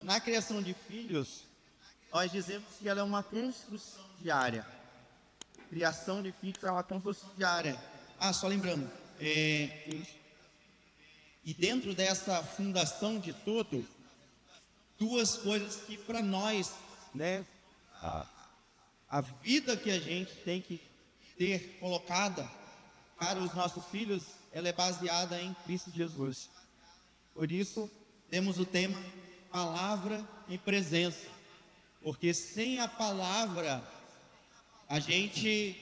Na criação de filhos, nós dizemos que ela é uma construção diária. Criação de filhos é uma construção diária. Só lembrando, e dentro dessa fundação de tudo, duas coisas que para nós, né, a vida que a gente tem que ter colocada para os nossos filhos, ela é baseada em Cristo Jesus. Por isso, temos o tema palavra e presença, porque sem a palavra a gente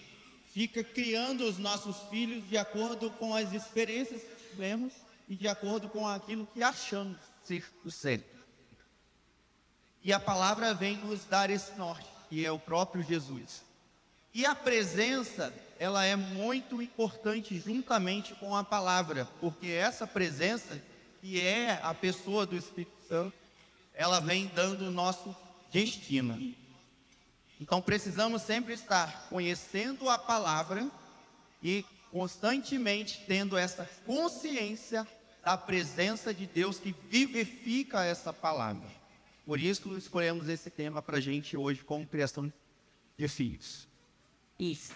fica criando os nossos filhos de acordo com as experiências que tivemos e de acordo com aquilo que achamos ser o certo. E a palavra vem nos dar esse norte, que é o próprio Jesus. E a presença, ela é muito importante juntamente com a palavra, porque essa presença, que é a pessoa do Espírito Santo, ela vem dando o nosso destino. Então precisamos sempre estar conhecendo a palavra e constantemente tendo essa consciência da presença de Deus que vivifica essa palavra. Por isso escolhemos esse tema para a gente hoje, como criação de filhos. Isso.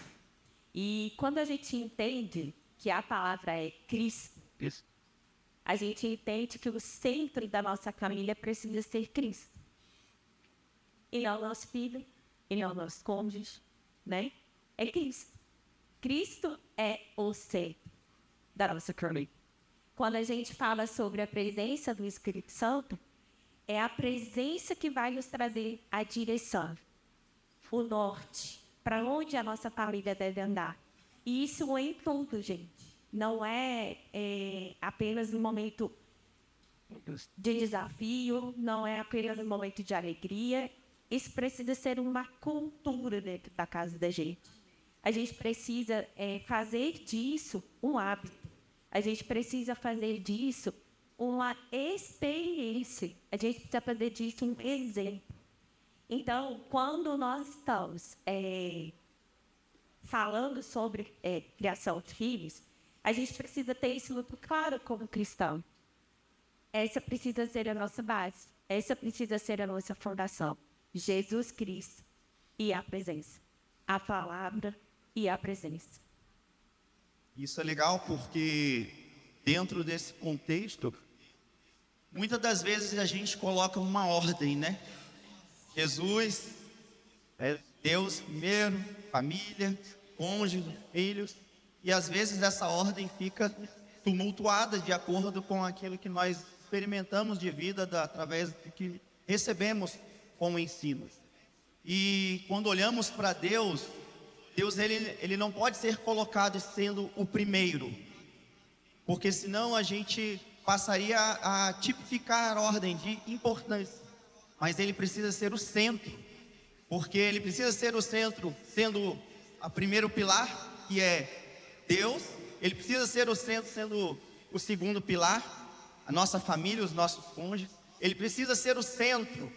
E quando a gente entende que a palavra é Cristo, a gente entende que o centro da nossa família precisa ser Cristo. E não o nosso filho, e não o nosso cônjuge, né? É Cristo. Cristo é o centro da nossa família. Quando a gente fala sobre a presença do Espírito Santo, é a presença que vai nos trazer a direção, o norte, para onde a nossa família deve andar. E isso em tudo, gente. Não é apenas no momento de desafio, não é apenas no momento de alegria. Isso precisa ser uma cultura dentro da casa da gente. A gente precisa fazer disso um hábito. A gente precisa fazer disso uma experiência. A gente precisa fazer disso um exemplo. Então, quando nós estamos falando sobre criação de filhos, a gente precisa ter isso muito claro como cristão. Essa precisa ser a nossa base. Essa precisa ser a nossa fundação. Jesus Cristo e a presença. A palavra e a presença. Isso é legal porque dentro desse contexto, muitas das vezes a gente coloca uma ordem, né? Jesus é Deus primeiro, família, cônjuge, filhos. E às vezes essa ordem fica tumultuada de acordo com aquilo que nós experimentamos de vida através do que recebemos como ensino. E quando olhamos para Deus, ele não pode ser colocado sendo o primeiro, porque senão a gente passaria a tipificar a ordem de importância. Mas ele precisa ser o centro, porque ele precisa ser o centro, sendo o primeiro pilar, que é Deus. Ele precisa ser o centro, sendo o segundo pilar, a nossa família, os nossos cônjuges. Ele precisa ser o centro,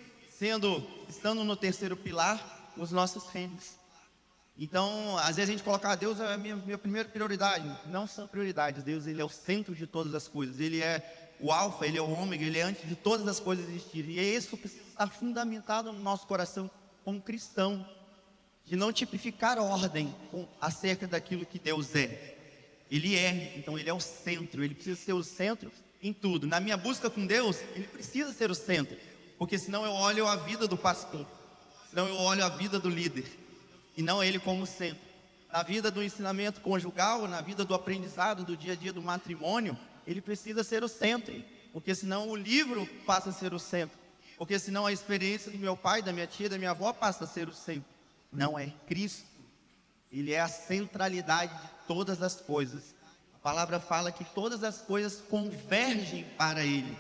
estando no terceiro pilar, os nossos filhos. Então, às vezes a gente coloca Deus é a minha primeira prioridade. Não são prioridades. Deus, ele é o centro de todas as coisas. Ele é o alfa, ele é o ômega, ele é antes de todas as coisas existirem. E é isso que está fundamentado no nosso coração como cristão, de não tipificar ordem acerca daquilo que Deus é. Ele é, então ele é o centro, ele precisa ser o centro em tudo. Na minha busca com Deus, ele precisa ser o centro, porque senão eu olho a vida do pastor, senão eu olho a vida do líder, e não ele como centro. Na vida do ensinamento conjugal, na vida do aprendizado, do dia a dia do matrimônio, ele precisa ser o centro, porque senão o livro passa a ser o centro, porque senão a experiência do meu pai, da minha tia, da minha avó passa a ser o centro. Não é Cristo. Ele é a centralidade de todas as coisas. A palavra fala que todas as coisas convergem para Ele.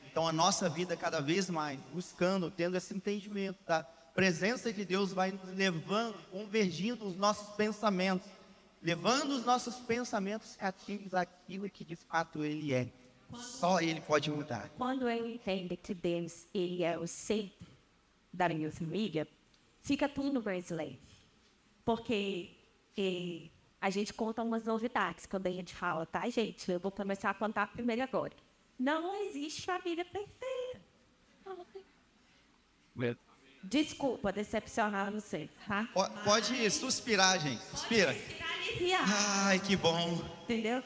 Então a nossa vida cada vez mais, buscando, tendo esse entendimento da presença de Deus, vai nos levando, convergindo os nossos pensamentos, levando os nossos pensamentos cativos àquilo que de fato Ele é. Só Ele pode mudar. Quando eu entendo que Deus, ele é o centro da minha família, fica tudo mais leve. Porque a gente conta umas novidades quando a gente fala, tá, gente? Eu vou começar a contar primeiro agora. Não existe família perfeita. Desculpa decepcionar você, tá? Pode suspirar, gente. Suspira. Aliviar, Ai, que bom. entendeu?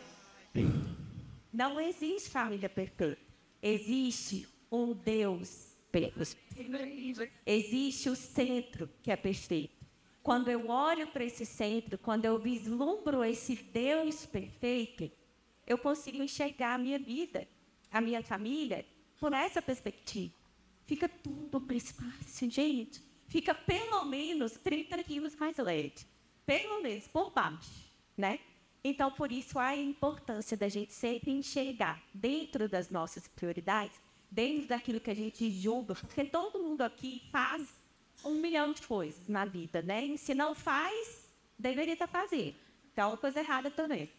Não existe família perfeita. Existe um Deus perfeito. Existe o centro que é perfeito. Quando eu olho para esse centro, quando eu vislumbro esse Deus perfeito, eu consigo enxergar a minha vida, a minha família, por essa perspectiva. Fica tudo mais fácil, gente. Fica pelo menos 30 quilos mais leve. Pelo menos por baixo, né? Então, por isso, há a importância da gente sempre enxergar dentro das nossas prioridades, dentro daquilo que a gente julga, porque todo mundo aqui faz 1 milhão de coisas na vida, né? E se não faz, deveria estar fazendo. Então, é uma coisa errada também.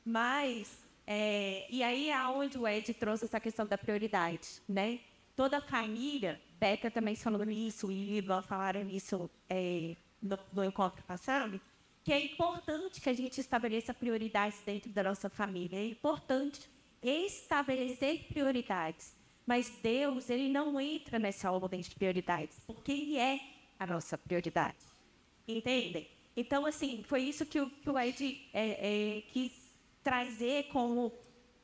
Mas, e aí é onde o Ed trouxe essa questão da prioridade, né? Toda a família, Beca também falou nisso, e Ivan falaram nisso no encontro passado, que é importante que a gente estabeleça prioridades dentro da nossa família. É importante estabelecer prioridades. Mas Deus, ele não entra nessa ordem de prioridades, porque ele é a nossa prioridade. Entendem? Então, assim, foi isso que o Ed quis trazer como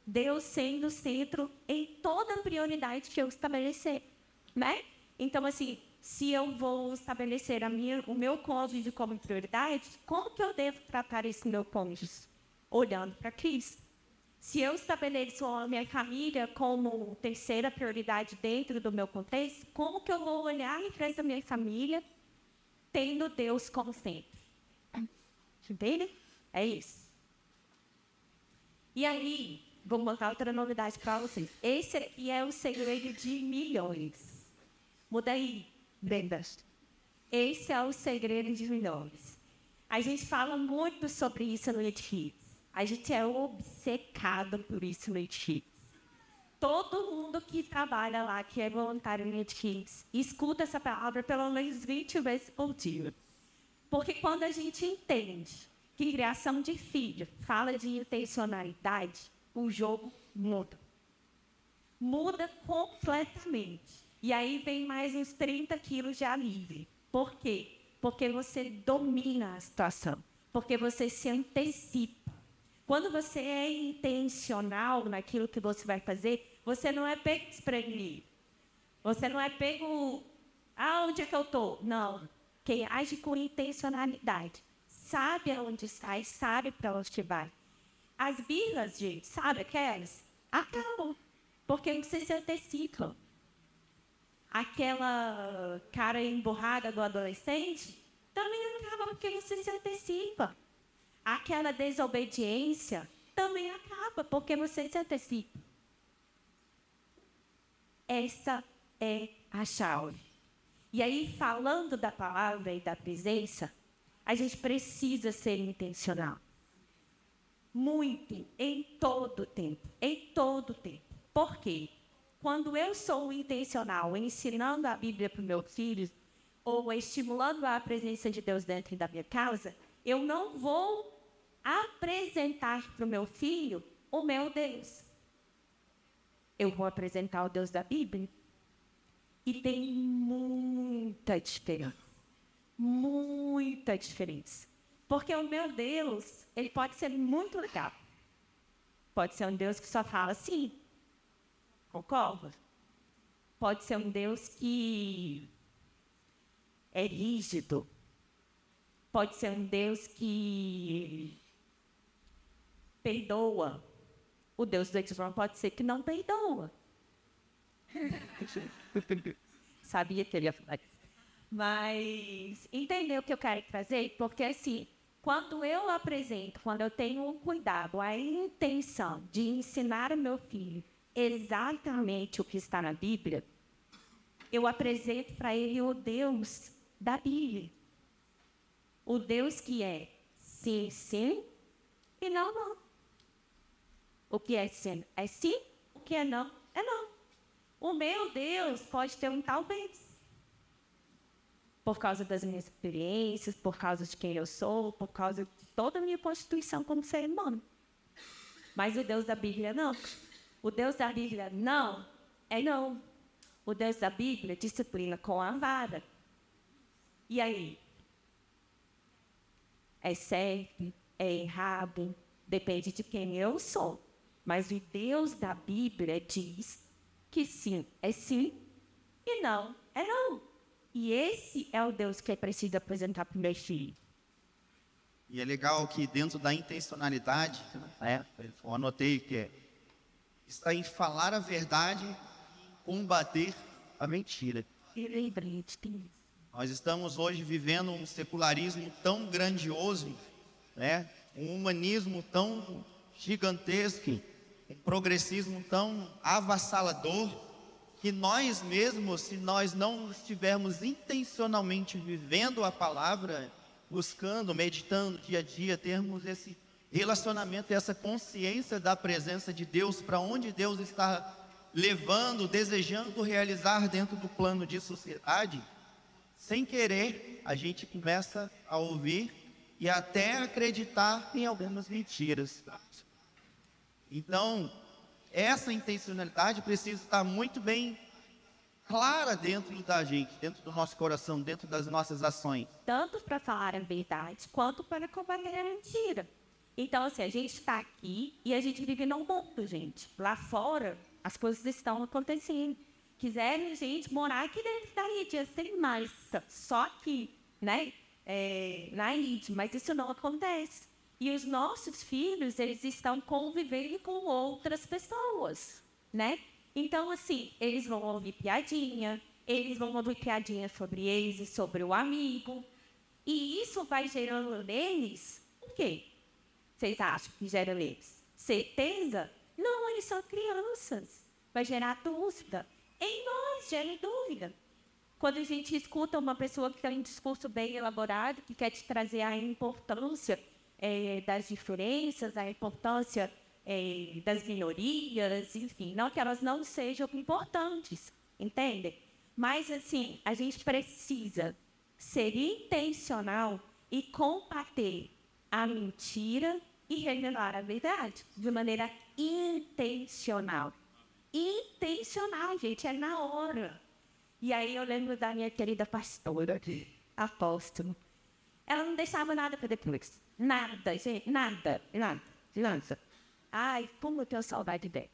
Deus sendo o centro em toda a prioridade que eu estabelecer, né? Então, assim, se eu vou estabelecer o meu cônjuge como prioridade, como que eu devo tratar esse meu cônjuge? Olhando para Cristo. Se eu estabeleço a minha família como terceira prioridade dentro do meu contexto, como que eu vou olhar para essa minha família tendo Deus como centro? Entende? É isso. E aí, vou mostrar outra novidade para vocês. Esse aqui é o segredo de milhões. Muda aí, Brenda. Esse é o segredo de milhões. A gente fala muito sobre isso no Netflix. A gente é obcecado por isso no Netflix. Todo mundo que trabalha lá, que é voluntário no Netflix, escuta essa palavra pelo menos 20 vezes por dia. Porque quando a gente entende que criação de filho fala de intencionalidade, o jogo muda. Muda completamente. E aí vem mais uns 30 quilos de alívio. Por quê? Porque você domina a situação. Porque você se antecipa. Quando você é intencional naquilo que você vai fazer, você não é pego desprevenido. Você não é pego, onde é que eu estou? Não. Quem age com intencionalidade, sabe aonde está e sabe para onde vai. As birras, gente, sabe aquelas? Acabam, porque você se antecipa. Aquela cara emburrada do adolescente também acaba porque você se antecipa. Aquela desobediência também acaba porque você se antecipa. Essa é a chave. E aí, falando da palavra e da presença, a gente precisa ser intencional. Muito, em todo o tempo. Em todo o tempo. Por quê? Quando eu sou intencional ensinando a Bíblia para o meu filho, ou estimulando a presença de Deus dentro da minha casa, eu não vou apresentar para o meu filho o meu Deus. Eu vou apresentar o Deus da Bíblia. E tem muita diferença. Muita diferença. Porque o meu Deus, ele pode ser muito legal. Pode ser um Deus que só fala assim. Concorda? Pode ser um Deus que é rígido. Pode ser um Deus que perdoa. O Deus do Exorcismo pode ser que não perdoa. Sabia que ele ia falar isso. Mas entendeu o que eu quero trazer? Porque assim, quando eu apresento, quando eu tenho o cuidado, a intenção de ensinar o meu filho exatamente o que está na Bíblia, eu apresento para ele o Deus da Bíblia. O Deus que é sim, sim, e não, não. O que é sim, é sim. O que é não, é não. O meu Deus pode ter um talvez. Por causa das minhas experiências, por causa de quem eu sou, por causa de toda a minha constituição como ser humano. Mas o Deus da Bíblia não. O Deus da Bíblia não é não. O Deus da Bíblia disciplina com a vara. E aí? É certo? É errado? Depende de quem eu sou. Mas o Deus da Bíblia diz que sim é sim e não é não. E esse é o Deus que eu preciso apresentar para o meu filho. E é legal que dentro da intencionalidade, eu anotei que está em falar a verdade e combater a mentira. E lembrete, tem isso. Nós estamos hoje vivendo um secularismo tão grandioso, né? Um humanismo tão gigantesco, um progressismo tão avassalador, que nós mesmos, se nós não estivermos intencionalmente vivendo a palavra, buscando, meditando dia a dia, termos esse relacionamento, essa consciência da presença de Deus, para onde Deus está levando, desejando realizar dentro do plano de sociedade, sem querer, a gente começa a ouvir e até acreditar em algumas mentiras. Então, essa intencionalidade precisa estar muito bem clara dentro da gente, dentro do nosso coração, dentro das nossas ações. Tanto para falar a verdade, quanto para combater a mentira. Então, assim, a gente está aqui e a gente vive num mundo, gente. Lá fora, as coisas estão acontecendo. Quiserem, gente, morar aqui dentro da ilha, sem mais. Só aqui, né? Na ilha, mas isso não acontece. E os nossos filhos, eles estão convivendo com outras pessoas, né? Então, assim, eles vão ouvir piadinha, eles vão ouvir piadinha sobre eles e sobre o amigo. E isso vai gerando neles o quê? Vocês acham que gera neles? Certeza? Não, eles são crianças. Vai gerar dúvida. Em nós gera dúvida. Quando a gente escuta uma pessoa que tem um discurso bem elaborado, que quer te trazer a importância das diferenças, a importância das minorias, enfim, não que elas não sejam importantes, entende? Mas, assim, a gente precisa ser intencional e combater a mentira e revelar a verdade de maneira intencional. Intencional, gente, é na hora. E aí eu lembro da minha querida pastora, apóstolo. Ela não deixava nada para depois. Nada, gente, nada. Ai, como eu tenho saudade dela.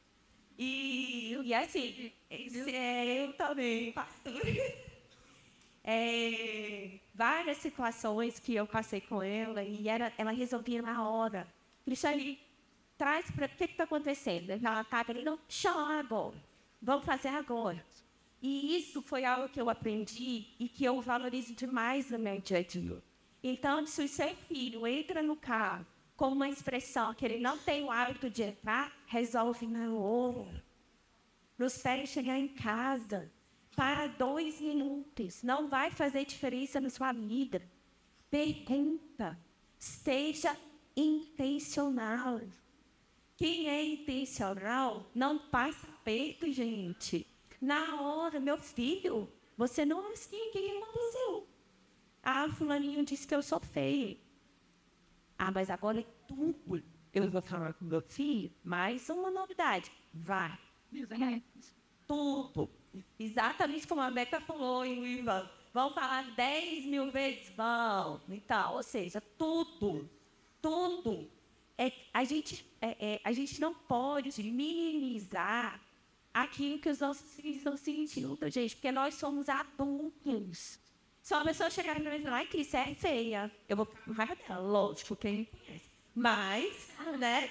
E assim, eu também, pastor. Várias situações que eu passei com ela e ela resolvia na hora. Cristiane, traz para o que está acontecendo? Ela estava ali, não, chama agora. Vamos fazer agora. E isso foi algo que eu aprendi e que eu valorizo demais no meu dia a dia. Então, se o seu filho entra no carro com uma expressão que ele não tem o hábito de entrar, resolve na hora. Nos espere chegar em casa. Para 2 minutos. Não vai fazer diferença na sua vida. Pergunta. Seja intencional. Quem é intencional não passa perto, gente. Na hora, meu filho, você não é assim, o que aconteceu? Ah, fulaninho disse que eu sou feio. Ah, mas agora é tudo. Eu vou falar com meu filho, mais uma novidade. Vai. Tudo. Exatamente como a Beca falou, e o Ivan. Vão falar 10 mil vezes? Vão. Então, ou seja, tudo. Tudo. A gente não pode minimizar aquilo que os nossos filhos estão sentindo, gente, porque nós somos adultos. Se uma pessoa chegar para mim e falar, ai, Cris, é feia, eu vou falar dela, lógico, quem me conhece. Mas, né,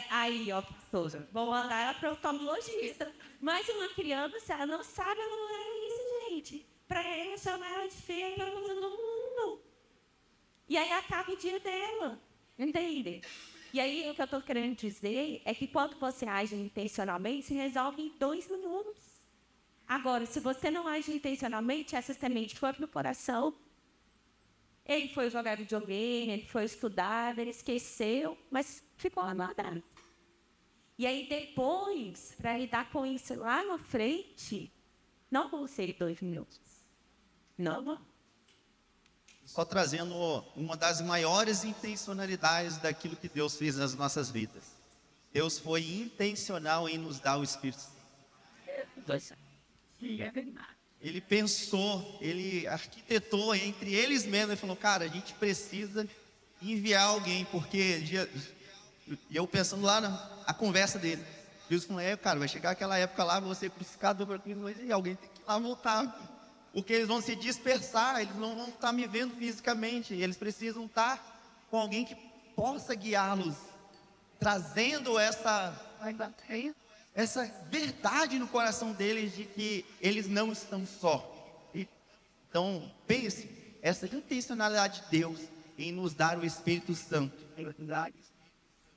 aí, ó, pastora, vou mandar ela para o oftalmologista. Mas uma criança, ela não sabe, ela não é isso, gente. Para ela, chamar ela de feia para todo mundo. E aí acaba o dia dela, entende? E aí, o que eu estou querendo dizer é que quando você age intencionalmente, se resolve em 2 minutos. Agora, se você não age intencionalmente, essa semente foi para o coração, ele foi jogar videogame, ele foi estudar, ele esqueceu, mas ficou amarrado. E aí, depois, para lidar com isso lá na frente, não vão ser 2 minutos. Não. Só trazendo uma das maiores intencionalidades daquilo que Deus fez nas nossas vidas. Deus foi intencional em nos dar o Espírito Santo. Ele pensou, ele arquitetou entre eles mesmos, ele falou, cara, a gente precisa enviar alguém, porque e eu pensando lá na conversa dele, Jesus falou, cara, vai chegar aquela época lá, você é crucificado por Cristo, e alguém tem que ir lá voltar, porque eles vão se dispersar, eles não vão estar me vendo fisicamente, eles precisam estar com alguém que possa guiá-los, trazendo essa verdade no coração deles de que eles não estão só. Então, pense, essa intencionalidade de Deus em nos dar o Espírito Santo.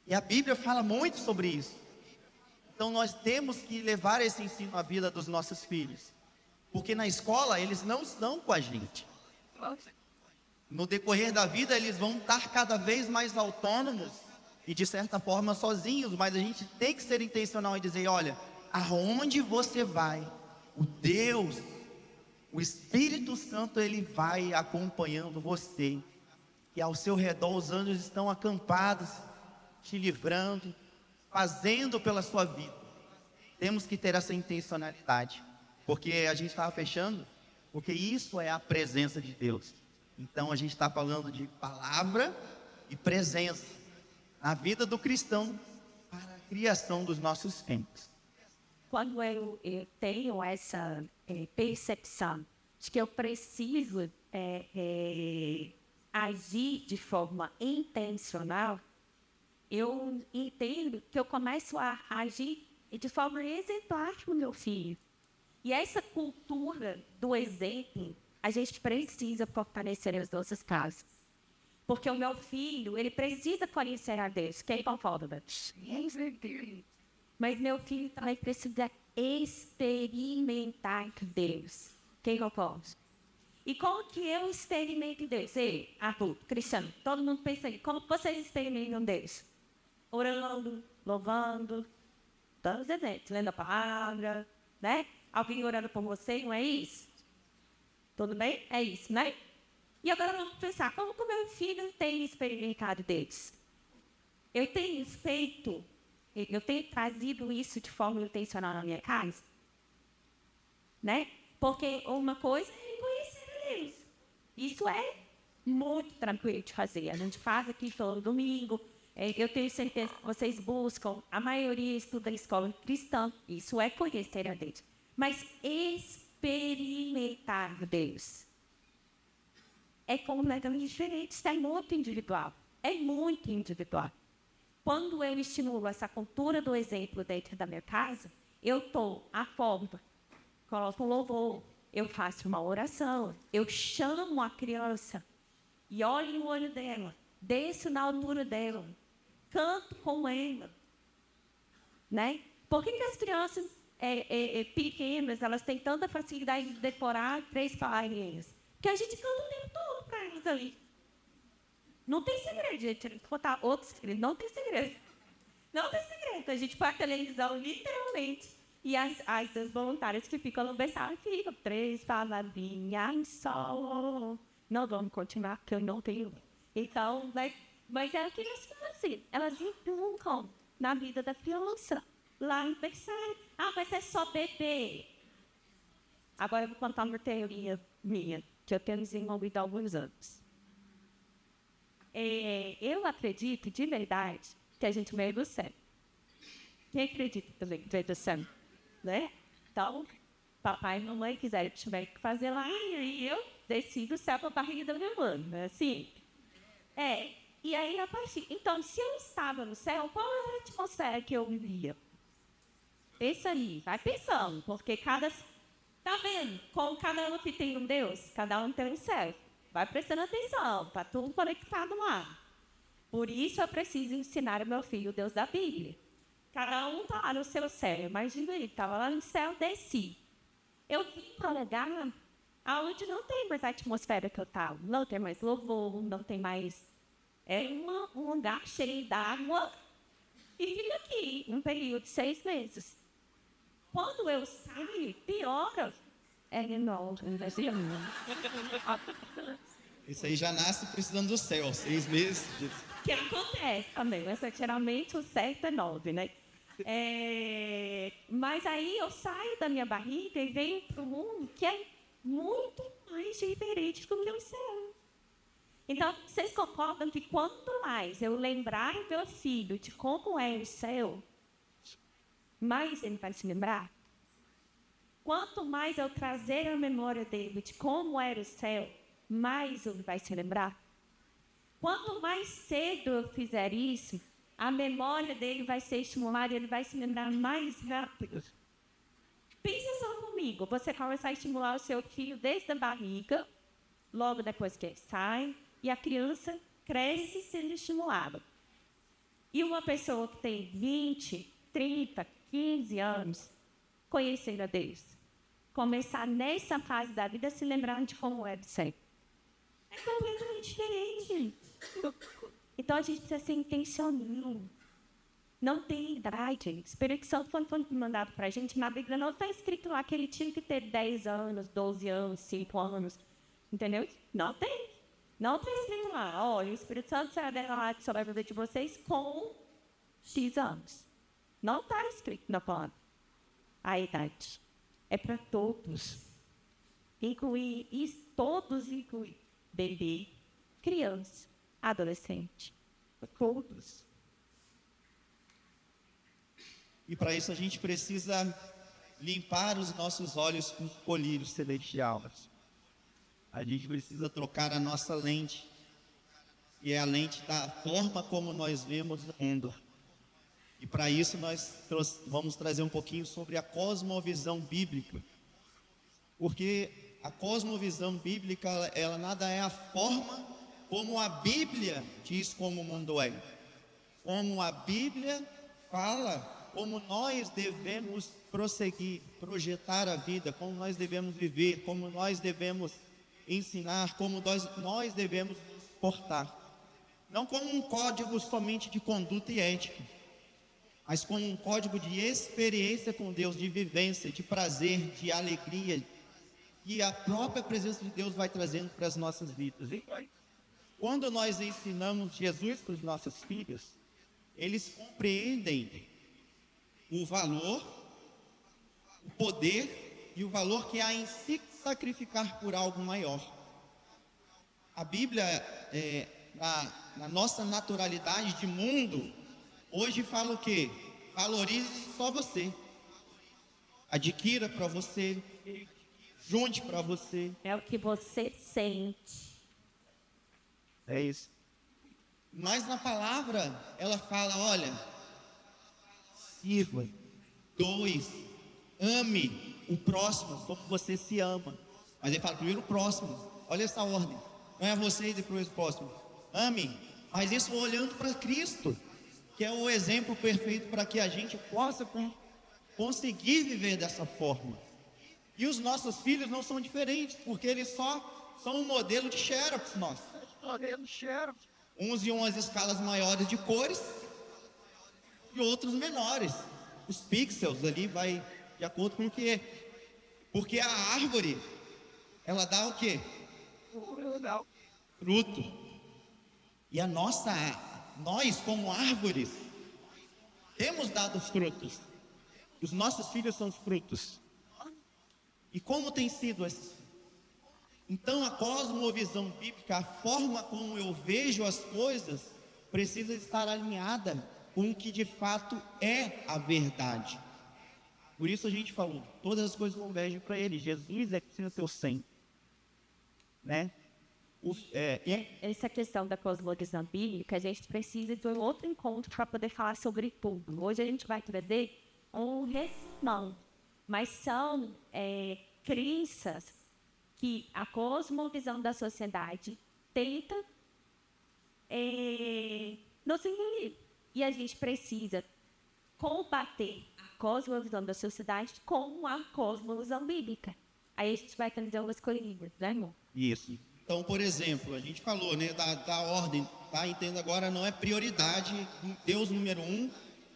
E a Bíblia fala muito sobre isso. Então, nós temos que levar esse ensino à vida dos nossos filhos. Porque na escola, eles não estão com a gente. No decorrer da vida, eles vão estar cada vez mais autônomos e de certa forma sozinhos, mas a gente tem que ser intencional e dizer, olha, aonde você vai, o Deus, o Espírito Santo, ele vai acompanhando você, e ao seu redor os anjos estão acampados, te livrando, fazendo pela sua vida. Temos que ter essa intencionalidade, porque a gente estava fechando, porque isso é a presença de Deus. Então a gente está falando de palavra e presença na vida do cristão para a criação dos nossos filhos. Quando eu tenho essa percepção de que eu preciso agir de forma intencional, eu entendo que eu começo a agir de forma exemplar com o meu filho. E essa cultura do exemplo, a gente precisa fortalecer as nossas casas. Porque o meu filho, ele precisa conhecer a Deus. Quem concorda? Mas meu filho também precisa experimentar Deus. Quem concorda? E como que eu experimento Deus? Ei, adulto, cristiano, todo mundo pensa aí. Como vocês experimentam Deus? Orando, louvando, dando os exemplos, lendo a palavra, né? Alguém orando por você, não é isso? Tudo bem? É isso, né? E agora vamos pensar, como que o meu filho tem experimentado Deus? Eu tenho trazido isso de forma intencional na minha casa, né? Porque uma coisa é conhecer a Deus. Isso é muito tranquilo de fazer. A gente faz aqui todo domingo. Eu tenho certeza que vocês buscam, a maioria estuda em escola cristã. Isso é conhecer a Deus. Mas experimentar Deus é completamente diferente, isso é muito individual. É muito individual. Quando eu estimulo essa cultura do exemplo dentro da minha casa, eu estou à forma, coloco um louvor, eu faço uma oração, eu chamo a criança e olho no olho dela, desço na altura dela, canto com ela. Né? Por que as crianças pequenas, elas têm tanta facilidade de decorar 3 palavrinhas? Porque a gente canta o tempo todo para elas ali. Não tem segredo, gente. Vou botar outro segredo. Não tem segredo. Não tem segredo. A gente põe a televisão, literalmente. E as voluntárias que ficam no berçário ficam 3 palavrinhas só. Não vamos continuar, porque eu não tenho. Então, mas é o que elas fazem. Elas empurram na vida da criança. Lá no berçário. Mas é só bebê. Agora eu vou contar uma teoria minha, que eu tenho desenvolvido há alguns anos. Eu acredito, de verdade, que a gente veio do céu. Quem acredita também que veio do céu? Né? Então, papai e mamãe quiserem que tiver que fazer lá, e aí eu desci do céu para a barriga da minha mãe. Né? Assim. E aí, a partir... Então, se eu estava no céu, qual era a atmosfera que eu vivia? Pensa aí, vai pensando, porque tá vendo? Como cada um que tem um Deus, cada um tem um céu. Vai prestando atenção, tá tudo conectado lá. Por isso eu preciso ensinar ao meu filho o Deus da Bíblia. Cada um tá lá no seu céu. Imagina ele, estava lá no céu, desci. Eu vim para um lugar onde não tem mais a atmosfera que eu estava. Não tem mais louvor, não tem mais... um lugar cheio d'água. E vim aqui, um período de 6 meses. Quando eu saio, piora. Não. Isso aí já nasce precisando do céu, 6 meses. O que acontece também, mas geralmente o certo é 9, né? Mas aí eu saio da minha barriga e venho para o mundo que é muito mais diferente do que o céu. Então, vocês concordam que quanto mais eu lembrar o meu filho de como é o céu, mais ele vai se lembrar? Quanto mais eu trazer a memória dele de como era o céu, mais ele vai se lembrar? Quanto mais cedo eu fizer isso, a memória dele vai ser estimulada e ele vai se lembrar mais rápido. Pensa só comigo, você começar a estimular o seu filho desde a barriga, logo depois que ele sai, e a criança cresce sendo estimulada. E uma pessoa que tem 20, 30, 15 anos, conhecendo a Deus, começar nessa fase da vida se lembrando de como é o céu. É completamente diferente. Então a gente precisa ser intencional. Não tem idade. O Espírito Santo foi mandado para a gente, na Bíblia não está escrito lá que ele tinha que ter 10 anos, 12 anos, 5 anos. Entendeu? Não tem. Não está escrito lá. Olha, o Espírito Santo será derramado sobre a vida de vocês com X anos. Não está escrito na palavra. A idade é para todos. Todos incluem bebê, criança, adolescente. Para todos. E para isso a gente precisa limpar os nossos olhos com colírio celestial. A gente precisa trocar a nossa lente. E é a lente da forma como nós vemos o mundo. E para isso nós vamos trazer um pouquinho sobre a cosmovisão bíblica. Porque a cosmovisão bíblica, ela nada é a forma como a Bíblia diz como o mundo é. Como a Bíblia fala, como nós devemos prosseguir, projetar a vida, como nós devemos viver, como nós devemos ensinar, como nós devemos nos portar. Não como um código somente de conduta e ética, mas como um código de experiência com Deus, de vivência, de prazer, de alegria, que a própria presença de Deus vai trazendo para as nossas vidas. E quando nós ensinamos Jesus para os nossos filhos, eles compreendem o valor, o poder e o valor que há em se sacrificar por algo maior. A Bíblia, na nossa naturalidade de mundo, hoje fala o quê? Valorize só você. Adquira para você. Junte para você. É o que você sente. É isso. Mas na palavra, ela fala, olha, sirva, doe, ame o próximo como você se ama. Mas ele fala primeiro o próximo. Olha essa ordem. Não é você e depois o próximo. Ame, mas isso olhando para Cristo, que é o exemplo perfeito para que a gente possa conseguir viver dessa forma. E os nossos filhos não são diferentes, porque eles só são um modelo de xerox nosso. Uns em umas escalas maiores de cores e outros menores. Os pixels ali vai de acordo com o que é. Porque a árvore, ela dá o quê? Fruto. E nós como árvores, temos dado frutos. Os nossos filhos são os frutos. E como tem sido esses? Então a cosmovisão bíblica, a forma como eu vejo as coisas, precisa estar alinhada com o que de fato é a verdade. Por isso a gente falou, todas as coisas convergem para Ele. Jesus é que tem o teu centro, né? Essa questão da cosmovisão bíblica, a gente precisa de um outro encontro para poder falar sobre tudo. Hoje a gente vai trazer um resumão, mas são crenças que a cosmovisão da sociedade tenta nos engolir. E a gente precisa combater a cosmovisão da sociedade com a cosmovisão bíblica. Aí a gente vai trazer umas coisinhas, né, irmão? Isso. Então, por exemplo, a gente falou, né, da ordem, tá? Entenda agora, não é prioridade Deus número 1,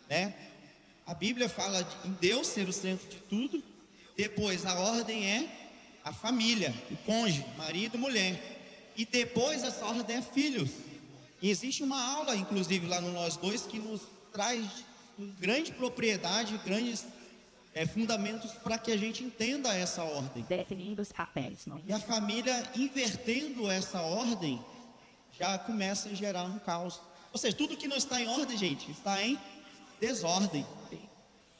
né? A Bíblia fala em Deus ser o centro de tudo. Depois, a ordem é a família, o cônjuge, marido, mulher. E depois, essa ordem é filhos. E existe uma aula, inclusive, lá no Nós Dois, que nos traz grande propriedade, grandes fundamentos para que a gente entenda essa ordem. Definindo os papéis, não? E a família invertendo essa ordem já começa a gerar um caos. Ou seja, tudo que não está em ordem, gente, está em desordem.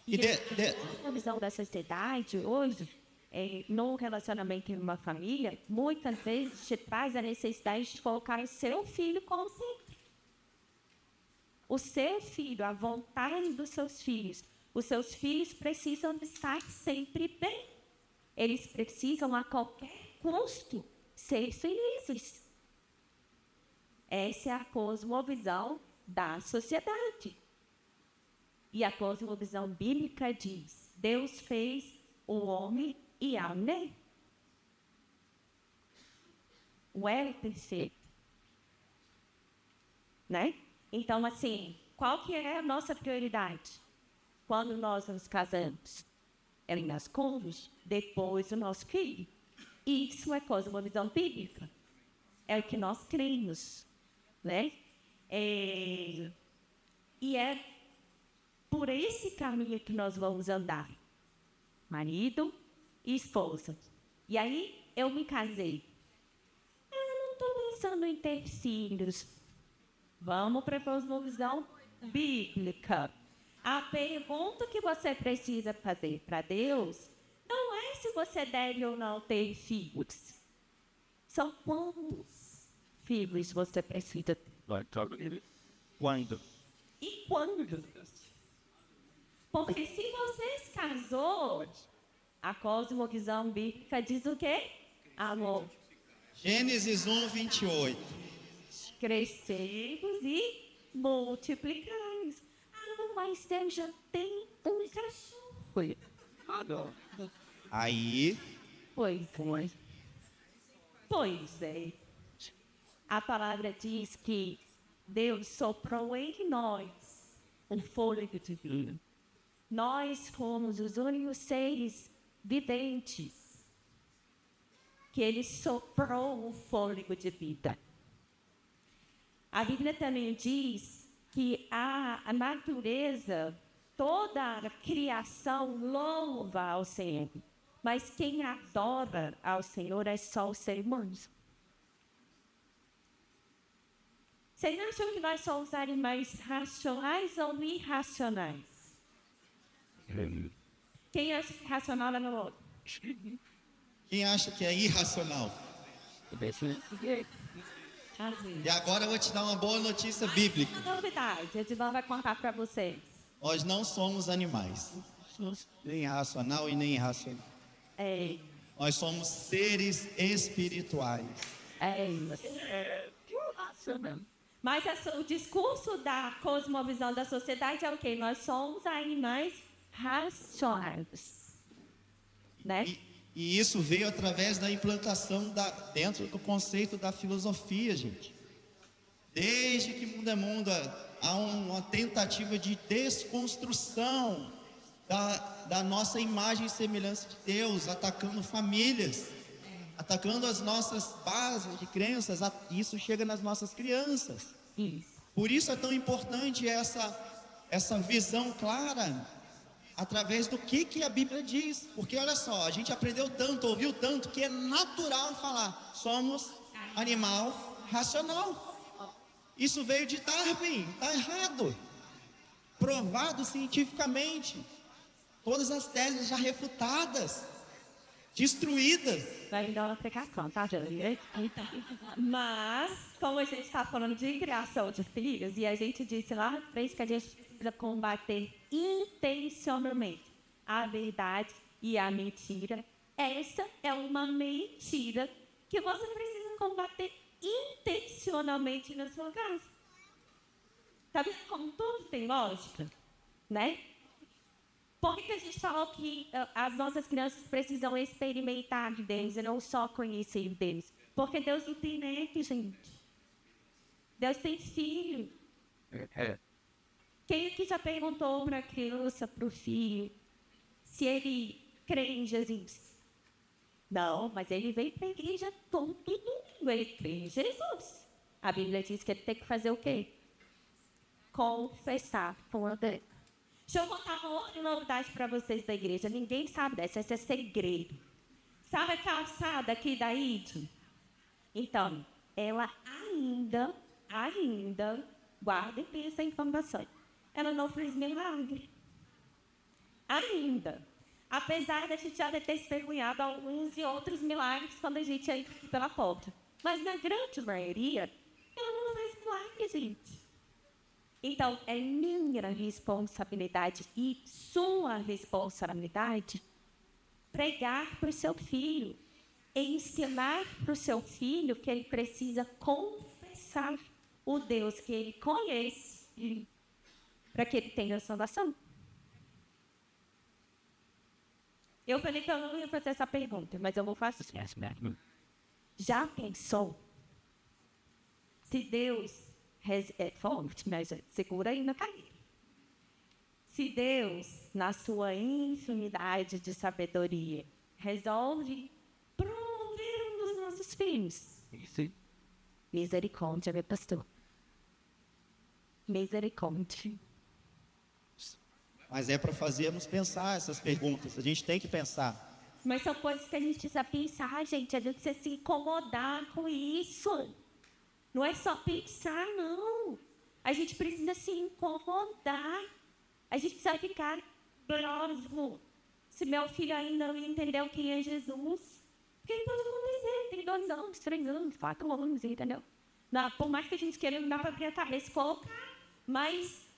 E a visão da sociedade hoje, no relacionamento em uma família, muitas vezes te traz a necessidade de colocar o seu filho como centro. O seu filho, a vontade dos seus filhos. Os seus filhos precisam estar sempre bem. Eles precisam, a qualquer custo, ser felizes. Essa é a cosmovisão da sociedade. E a cosmovisão bíblica diz: Deus fez o homem e a mulher. O é perfeito. Né? Então, assim, qual que é a nossa prioridade? Quando nós nos casamos? É nas cônjuges, depois o nosso filho. Isso é cosmovisão bíblica. É o que nós cremos. Né? E é por esse caminho que nós vamos andar. Marido e esposa. E aí, eu me casei. Eu não estou pensando em ter filhos. Vamos para a cosmovisão bíblica. A pergunta que você precisa fazer para Deus não é se você deve ou não ter filhos. São quantos filhos você precisa ter? quando? E quando? Porque se você se casou, a cosmovisão bíblica diz o quê? Amor. Gênesis 1, 28. Crescemos e multiplicamos. Ah, mas Deus já tem um cachorro. Aí, Pois é. A palavra diz que Deus soprou em nós o fôlego de vida. Nós fomos os únicos seres viventes que Ele soprou o fôlego de vida. A Bíblia também diz que a natureza, toda a criação louva ao Senhor, mas quem adora ao Senhor é só os seres humanos. Vocês acham que nós somos animais racionais ou irracionais? Quem acha que racional é no outro? quem acha que é irracional? E agora eu vou te dar uma boa notícia bíblica. Novidade, a Edvan vai contar para vocês. Nós não somos animais. Nem racional e nem irracional. É, Nós somos seres espirituais. Mas o discurso da cosmovisão da sociedade é o quê? Nós somos animais racionais. Né? E isso veio através da implantação dentro do conceito da filosofia, gente. Desde que mundo é mundo, há uma tentativa de desconstrução da nossa imagem e semelhança de Deus, atacando famílias, atacando as nossas bases de crenças. Isso chega nas nossas crianças. Isso. Por isso é tão importante essa visão clara, através do que a Bíblia diz. Porque olha só, a gente aprendeu tanto, ouviu tanto, que é natural falar, somos animal racional. Isso veio de Darwin, está errado. Provado cientificamente. Todas as teses já refutadas, destruídas. Vai me dar uma aplicação, tá, gente? Mas, como a gente está falando de criação de filhos, e a gente disse lá na frente que a gente precisa combater intencionalmente a verdade e a mentira. Essa é uma mentira que você precisa combater intencionalmente na sua casa. Tá vendo como tudo tem lógica? Né? Por que a gente falou que as nossas crianças precisam experimentar de Deus e não só conhecer Deus? Porque Deus não tem neto, gente. Deus tem filho. Quem aqui já perguntou para a criança, para o filho, se ele crê em Jesus? Não, mas ele veio para a igreja todo domingo. Ele crê em Jesus. A Bíblia diz que ele tem que fazer o quê? Confessar com a boca. Deixa eu contar uma outra novidade para vocês da igreja. Ninguém sabe dessa, esse é segredo. Sabe a calçada aqui da ID? Então, ela ainda, guardem bem essa informação, ela não fez milagre. Ainda. Apesar da gente já ter testemunhado alguns e outros milagres quando a gente entra aqui pela porta. Mas na grande maioria, ela não faz milagre, gente. Então, é minha responsabilidade e sua responsabilidade pregar para o seu filho, ensinar para o seu filho que ele precisa confessar o Deus que ele conhece para que ele tenha salvação. Eu falei que eu não ia fazer essa pergunta, mas eu vou fazer. Já pensou se Deus é forte, mas segura aí na cadeira. Se Deus, na sua infinidade de sabedoria, resolve promover um dos nossos filhos. Sim. Misericórdia, meu pastor. Misericórdia. Mas é para fazermos pensar essas perguntas. A gente tem que pensar. Mas são coisas que a gente precisa pensar, gente. A gente precisa se incomodar com isso. Não é só pensar, não. A gente precisa se incomodar. A gente precisa ficar bravo. Se meu filho ainda não entendeu quem é Jesus, porque pode acontecer. Tem 2 anos, 3 anos, 4 anos, entendeu? Não, por mais que a gente queira, não dá para abrir a cabeça e colocar. Mas,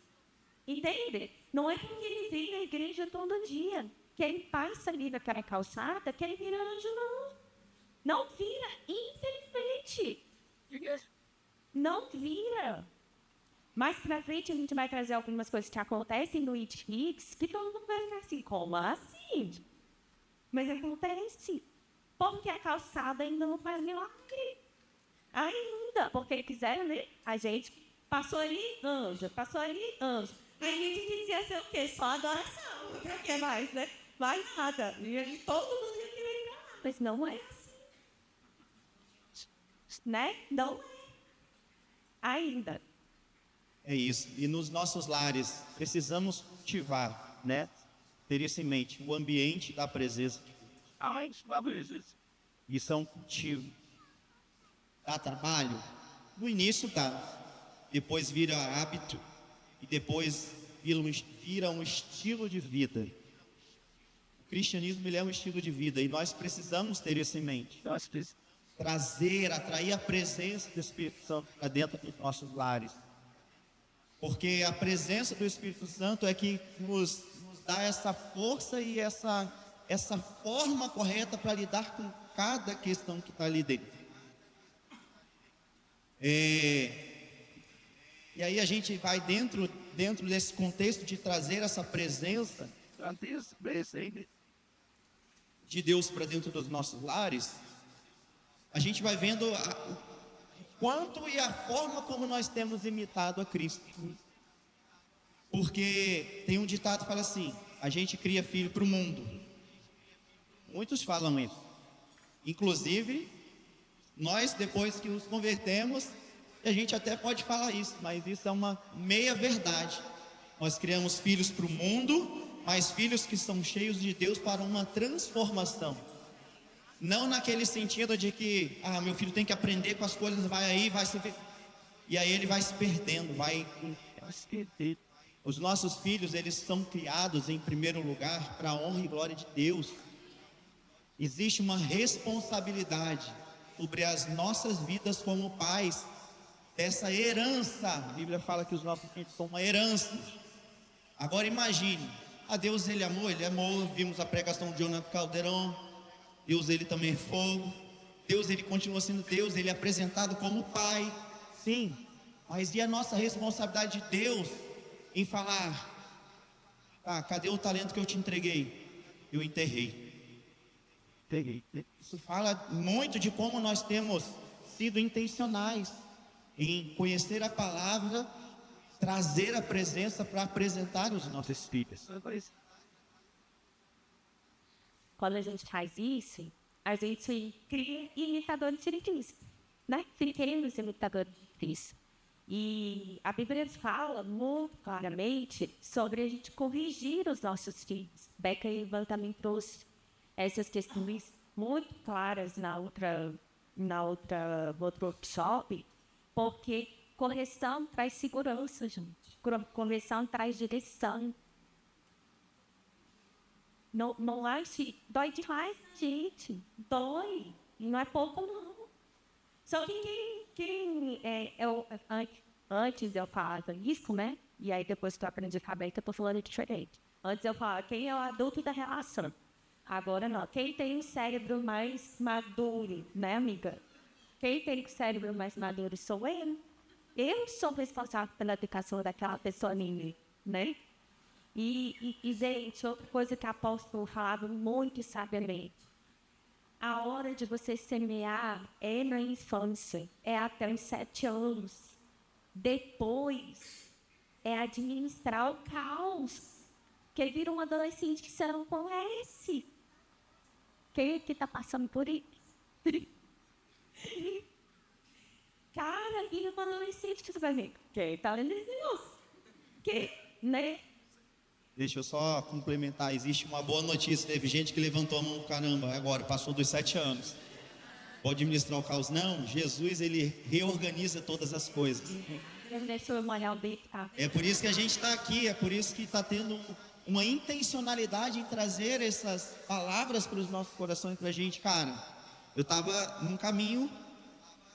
entende? Não é porque ele vem na igreja todo dia, que ele passa ali naquela calçada, que ele vira anjo, não. Não vira, infelizmente. Não vira. Mais pra frente a gente vai trazer algumas coisas que acontecem no It Hits, que todo mundo vai ficar assim, como assim? Mas acontece. Porque a calçada ainda não faz milagre. Ainda, porque quiseram, né? A gente passou ali, anjo, passou ali, anjo. Aí a gente dizia ser o quê? Só adoração. O que mais, né? Mais nada. E todo mundo ia querer ir lá. Mas não é assim. Né? Não é. Ainda. É isso. E nos nossos lares, precisamos cultivar, né? Ter isso em mente. O ambiente da presença de Deus. Isso é um cultivo. Dá trabalho? No início dá. Depois vira hábito. E depois vira um estilo de vida. O cristianismo ele é um estilo de vida. E nós precisamos ter isso em mente. Atrair a presença do Espírito Santo para dentro dos nossos lares. Porque a presença do Espírito Santo é que nos dá essa força e essa forma correta para lidar com cada questão que está ali dentro. E aí a gente vai dentro desse contexto de trazer essa presença de Deus para dentro dos nossos lares. A gente vai vendo o quanto e a forma como nós temos imitado a Cristo. Porque tem um ditado que fala assim: a gente cria filho para o mundo. Muitos falam isso. Inclusive, nós depois que nos convertemos, a gente até pode falar isso, mas isso é uma meia verdade. Nós criamos filhos para o mundo, mas filhos que são cheios de Deus para uma transformação. Não naquele sentido de que, meu filho tem que aprender com as coisas, vai se ver. E aí ele vai se perdendo, Os nossos filhos, eles são criados em primeiro lugar para a honra e glória de Deus. Existe uma responsabilidade sobre as nossas vidas como pais, dessa herança. A Bíblia fala que os nossos filhos são uma herança. Agora imagine, Deus ele amou, vimos a pregação de Jonathan Caldeirão. Deus ele também é fogo. Deus ele continua sendo Deus, ele é apresentado como Pai. Sim, mas e a nossa responsabilidade de Deus em falar: cadê o talento que eu te entreguei? Eu enterrei. Isso fala muito de como nós temos sido intencionais em conhecer a palavra, trazer a presença para apresentar os nossos filhos. Quando a gente faz isso, a gente cria imitadores de Cristo, né? Queremos imitadores de Cristo. E a Bíblia fala muito claramente sobre a gente corrigir os nossos filhos. Beca e Ivan também trouxe essas questões muito claras no outro workshop, porque correção traz segurança, gente. Correção traz direção. Não ache, dói demais, gente. Dói. E não é pouco, não. Só que antes eu falava isso, né? E aí depois que eu aprendi a ficar eu tô falando diferente. Antes eu falava quem é o adulto da relação. Agora não. Quem tem o cérebro mais maduro, né, amiga? Quem tem o cérebro mais maduro sou eu. Eu sou responsável pela educação daquela pessoa linda, né? Gente, outra coisa que o apóstolo falava muito sabiamente. A hora de você semear é na infância, é até os 7 anos. Depois, é administrar o caos. Que vira um adolescente que você não conhece. Quem é que está passando por isso? Cara, vira um adolescente que você vai ver. Quem está lendo Deus? Quem, né? Deixa eu só complementar. Existe uma boa notícia. Teve gente que levantou a mão, caramba, agora passou dos 7 anos. Pode administrar o caos? Não, Jesus, ele reorganiza todas as coisas. É por isso que a gente está aqui, é por isso que está tendo uma intencionalidade em trazer essas palavras para os nossos corações para a gente. Cara, eu estava num caminho,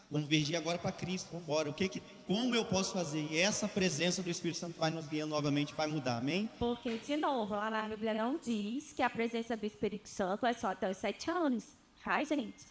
convergi agora para Cristo, vamos embora. Como eu posso fazer? E essa presença do Espírito Santo vai nos guiar novamente, vai mudar, amém? Porque, de novo, lá na Bíblia não diz que a presença do Espírito Santo é só até os 7 anos. Ai, gente,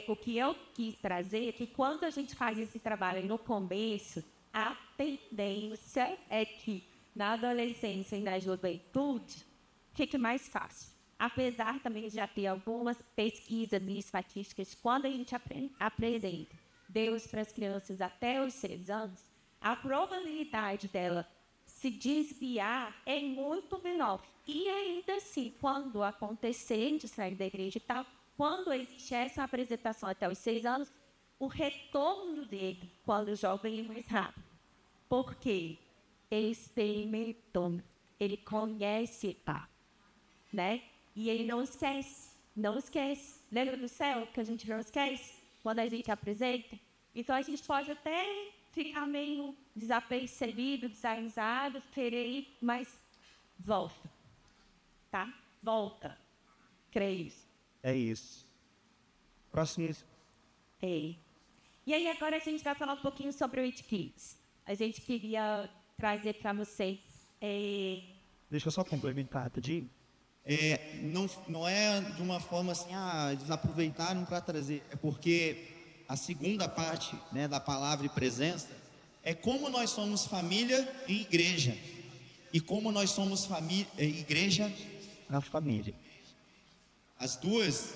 o que eu quis trazer é que quando a gente faz esse trabalho no começo, a tendência é que na adolescência e na juventude fique mais fácil. Apesar também de já ter algumas pesquisas e estatísticas, quando a gente apresenta Deus para as crianças até os 6 anos, a probabilidade dela se desviar é muito menor. E ainda assim, quando acontecer de sair da igreja e tal, quando existe essa apresentação até os 6 anos, o retorno dele, quando jovem, é mais rápido. Por quê? Ele experimentou, ele conhece, né? E ele não esquece, não esquece. Lembra do céu que a gente não esquece? Quando a gente apresenta? Então a gente pode até ficar meio desapercebido, desavisado, querer ir, mas volta, tá? Volta. Creio. É isso. Próximo. É. E aí agora a gente vai falar um pouquinho sobre o It Kids. A gente queria trazer para vocês. Deixa eu só complementar, rapidinho. Não é de uma forma assim, eles aproveitaram para trazer. É porque a segunda parte, né, da palavra e presença é como nós somos família e igreja. E como nós somos igreja na família. As duas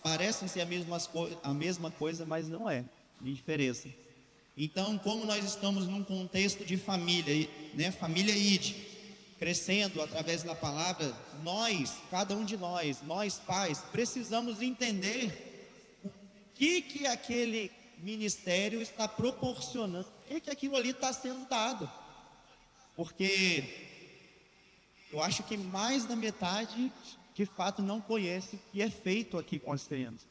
parecem ser a mesma coisa, mas não é. De diferença. Então, como nós estamos num contexto de família, né, família ID, crescendo através da palavra, cada um de nós pais, precisamos entender o que aquele ministério está proporcionando, o que aquilo ali está sendo dado. Porque eu acho que mais da metade, de fato, não conhece o que é feito aqui com as crianças.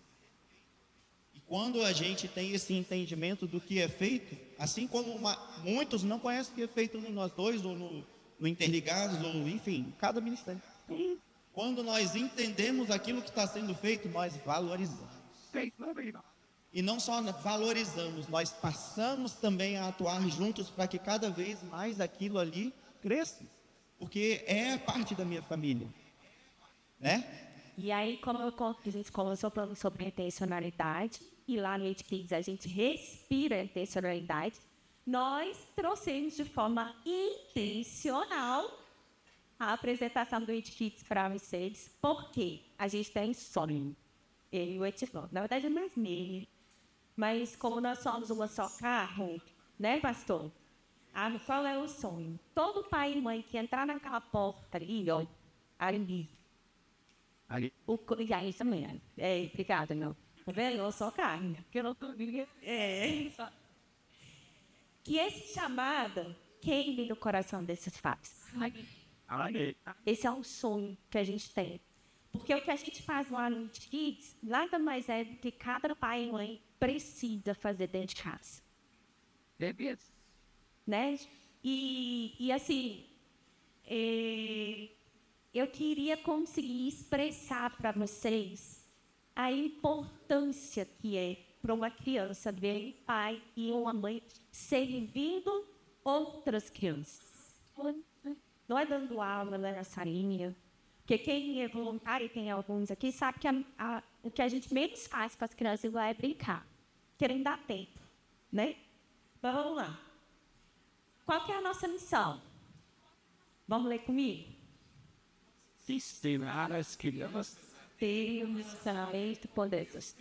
Quando a gente tem esse entendimento do que é feito, assim como muitos não conhecem o que é feito no Nós Dois, ou no Interligados, ou enfim, cada ministério. Quando nós entendemos aquilo que está sendo feito, nós valorizamos. E não só valorizamos, nós passamos também a atuar juntos para que cada vez mais aquilo ali cresça. Porque é parte da minha família, né? E aí, como a gente começou falando sobre intencionalidade, e lá no It Kids a gente respira intencionalidade, nós trouxemos de forma intencional a apresentação do It Kids para vocês, porque a gente tem sonho. Eu e o Etivão, na verdade é mais meio, mas como nós somos uma só carne, né, pastor? Qual é o sonho? Todo pai e mãe que entrar naquela porta ali, ó, ali. E aí também. Obrigada, meu. Tá vendo? Eu sou carne. Porque eu não tô. que esse chamado queime no coração desses pais. Esse é um sonho que a gente tem. Porque o que a gente faz lá no It Kids, nada mais é do que cada pai e mãe precisa fazer dentro de casa. Né? E assim, eu queria conseguir expressar para vocês a importância que é para uma criança ver um pai e uma mãe servindo outras crianças. Não é dando aula, não é nessa linha. Porque quem é voluntário, tem alguns aqui, sabe que o que a gente menos faz para as crianças lá é brincar, querendo dar tempo, né? Mas vamos lá. Qual que é a nossa missão? Vamos ler comigo? Ensinar as crianças Ter um relacionamento com Deus.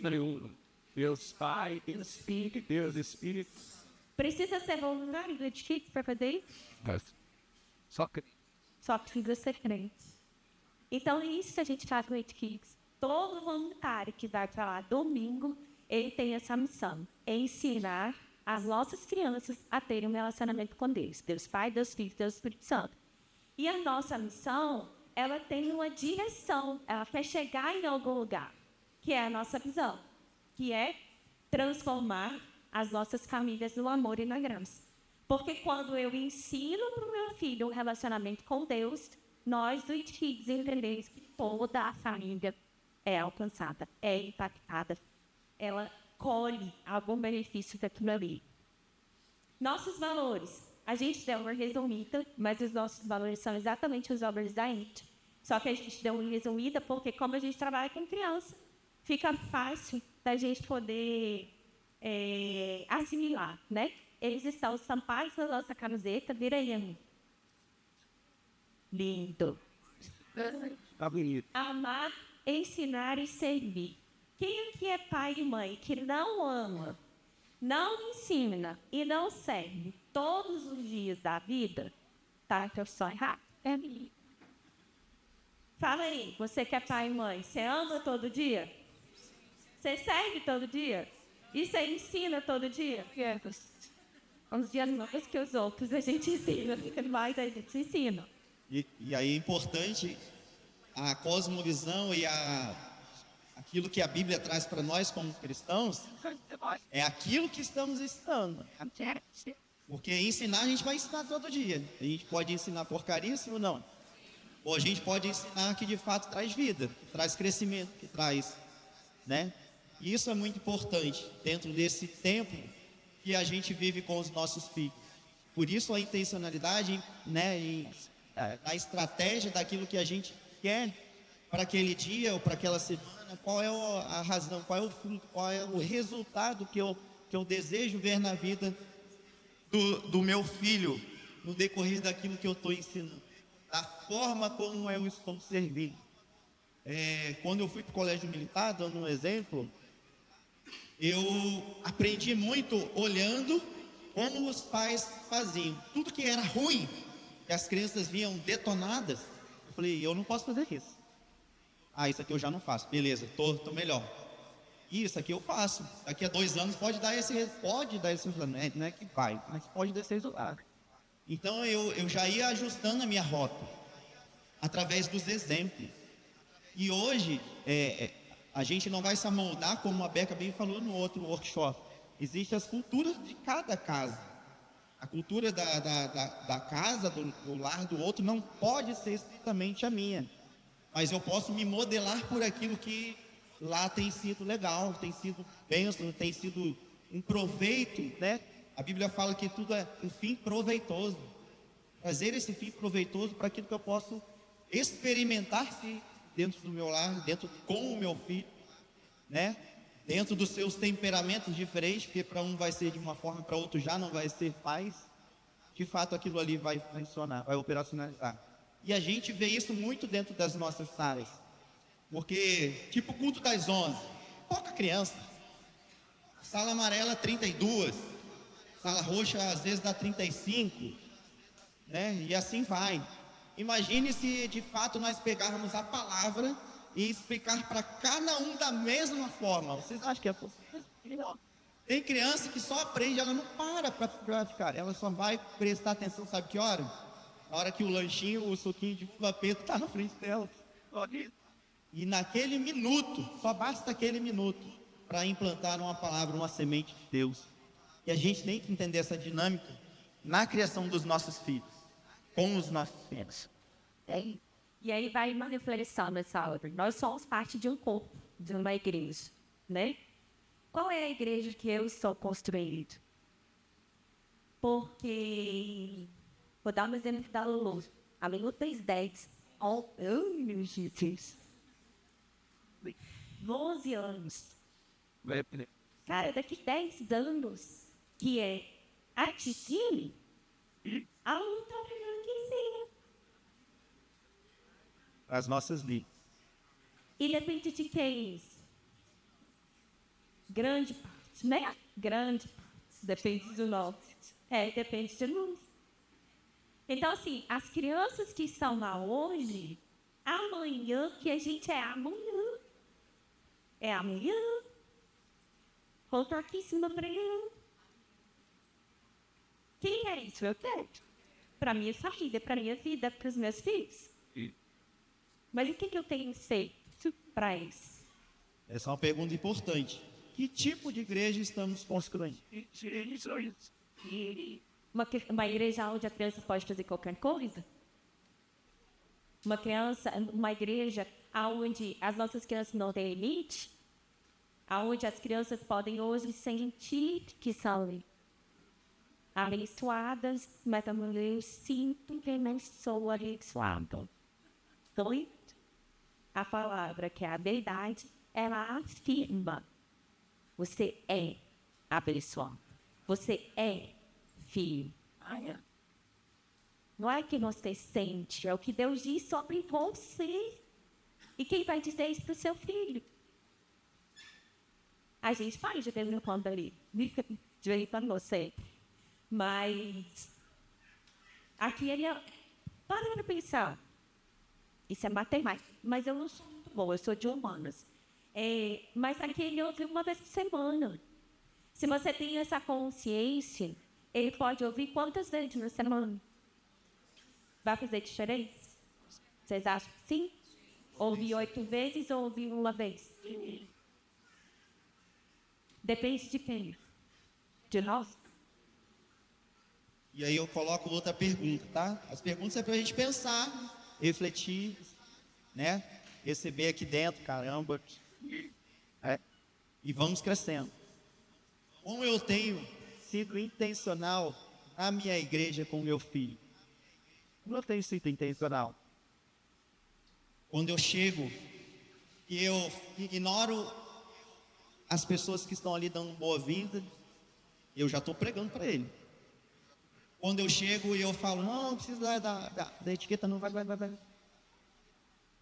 Deus Pai, Deus Filho, Deus Espírito. Precisa ser voluntário do It Kids para fazer isso? Só que Só precisa ser crente. Então, é isso que a gente faz no It Kids. Todo voluntário que vai para lá domingo, ele tem essa missão. É ensinar as nossas crianças a terem um relacionamento com Deus. Deus Pai, Deus Filho, Deus Espírito Santo. E a nossa missão, ela tem uma direção. Ela quer chegar em algum lugar, que é a nossa visão, que é transformar as nossas famílias no amor e na graça. Porque quando eu ensino para o meu filho um relacionamento com Deus, nós do It Kids entendemos que toda a família é alcançada, é impactada. Ela colhe algum benefício daquilo ali. Nossos valores. A gente deu uma resumida, mas os nossos valores são exatamente os valores da It. Só que a gente deu uma resumida porque, como a gente trabalha com criança, fica fácil da gente poder assimilar, né? Eles estão estampados na nossa camiseta, vira aí. Lindo. tá bonito. Amar, ensinar e servir. Quem aqui é pai e mãe que não ama, não ensina e não serve todos os dias da vida, tá? Então, só errado. Fala aí, você que é pai e mãe, você ama todo dia? Você serve todo dia? E você ensina todo dia? Uns dias mais que os outros a gente ensina, mas a gente ensina. E aí é importante a cosmovisão e aquilo que a Bíblia traz para nós como cristãos, é aquilo que estamos ensinando. Porque ensinar, a gente vai ensinar todo dia. A gente pode ensinar porcaríssimo, não. Ou a gente pode ensinar que de fato traz vida, que traz crescimento, que traz, né? E isso é muito importante dentro desse tempo que a gente vive com os nossos filhos. Por isso a intencionalidade, né, a estratégia daquilo que a gente quer para aquele dia ou para aquela semana, qual é a razão, qual é o fruto, qual é o resultado que eu desejo ver na vida do meu filho no decorrer daquilo que eu estou ensinando, da forma como eu estou servindo. Quando eu fui para o colégio militar, dando um exemplo, eu aprendi muito olhando como os pais faziam. Tudo que era ruim, que as crianças vinham detonadas, eu falei, eu não posso fazer isso. Isso aqui eu já não faço. Beleza, tô melhor. Isso aqui eu faço. Daqui a 2 anos pode dar esse resultado. Não é que vai, mas pode dar esse resultado. Então eu já ia ajustando a minha rota através dos exemplos. E hoje a gente não vai se amoldar, como a Beca bem falou no outro workshop. Existem as culturas de cada casa. A cultura da casa, do lar do outro, não pode ser estritamente a minha. Mas eu posso me modelar por aquilo que lá tem sido legal, tem sido bênção, tem sido um proveito, né? A Bíblia fala que tudo é um fim proveitoso. Trazer esse fim proveitoso para aquilo que eu posso experimentar dentro do meu lar, com o meu filho, né? Dentro dos seus temperamentos diferentes, porque para um vai ser de uma forma, para outro já não vai ser paz. De fato, aquilo ali vai funcionar, vai operacionalizar. E a gente vê isso muito dentro das nossas salas. Porque, tipo culto das 11, pouca criança. Sala amarela, 32. Sala roxa, às vezes, dá 35. Né? E assim vai. Imagine se, de fato, nós pegarmos a palavra e explicar para cada um da mesma forma. Vocês acham que é possível? Tem criança que só aprende, ela não para ficar. Ela só vai prestar atenção, sabe que hora? Na hora que o lanchinho, o suquinho de uva preta está na frente dela. E naquele minuto, só basta aquele minuto para implantar uma palavra, uma semente de Deus. E a gente tem que entender essa dinâmica na criação dos nossos filhos, com os nossos filhos. E aí vai uma reflexão nessa hora. Nós somos parte de um corpo, de uma igreja, né? Qual é a igreja que eu estou construindo? Porque, vou dar um exemplo da Lulu. A Lulu fez 10. Meu Jesus. 12 anos. Cara, daqui 10 anos, que é atingir, a Lulu está aprendendo quem seja. As nossas vidas. E depende de quem é isso? Grande parte, né? Grande parte. Depende do nosso. Depende de nós. Então, assim, as crianças que estão lá hoje, amanhã, que a gente é amanhã. É amanhã. Voltou aqui em cima para ele. Quem é isso? Eu quero. Para minha família, para minha vida, para os meus filhos. Mas o que eu tenho feito para isso? Essa é uma pergunta importante. Que tipo de igreja estamos construindo? Uma igreja onde a criança pode fazer qualquer coisa? Uma igreja onde as nossas crianças não têm limite? Onde as crianças podem hoje sentir que são abençoadas, mas amanhã eu sinto que não sou abençoada. Então, a palavra, que é a verdade, ela afirma: você é abençoado. Você é filho. Não é que você sente, é o que Deus diz sobre você. E quem vai dizer isso para o seu filho? A gente faz de vez em quando ali. De vez em quando você. Mas aqui ele para pensar. Isso é matemática. Mas eu não sou muito boa, eu sou de humanas. Mas aqui ele ouve uma vez por semana. Se você tem essa consciência, ele pode ouvir quantas vezes na semana? Vai fazer diferença? Vocês acham que sim? Ouvir 8 vezes ou ouvir uma vez? Depende de quem? De nós? E aí eu coloco outra pergunta, tá? As perguntas é para a gente pensar, refletir, né? Receber aqui dentro, caramba. E vamos crescendo. Como eu tenho sido intencional na minha igreja com meu filho? Como eu tenho sido intencional? Quando eu chego e eu ignoro as pessoas que estão ali dando boa-vinda, eu já estou pregando para ele. Quando eu chego e eu falo, não precisa da etiqueta, não, vai.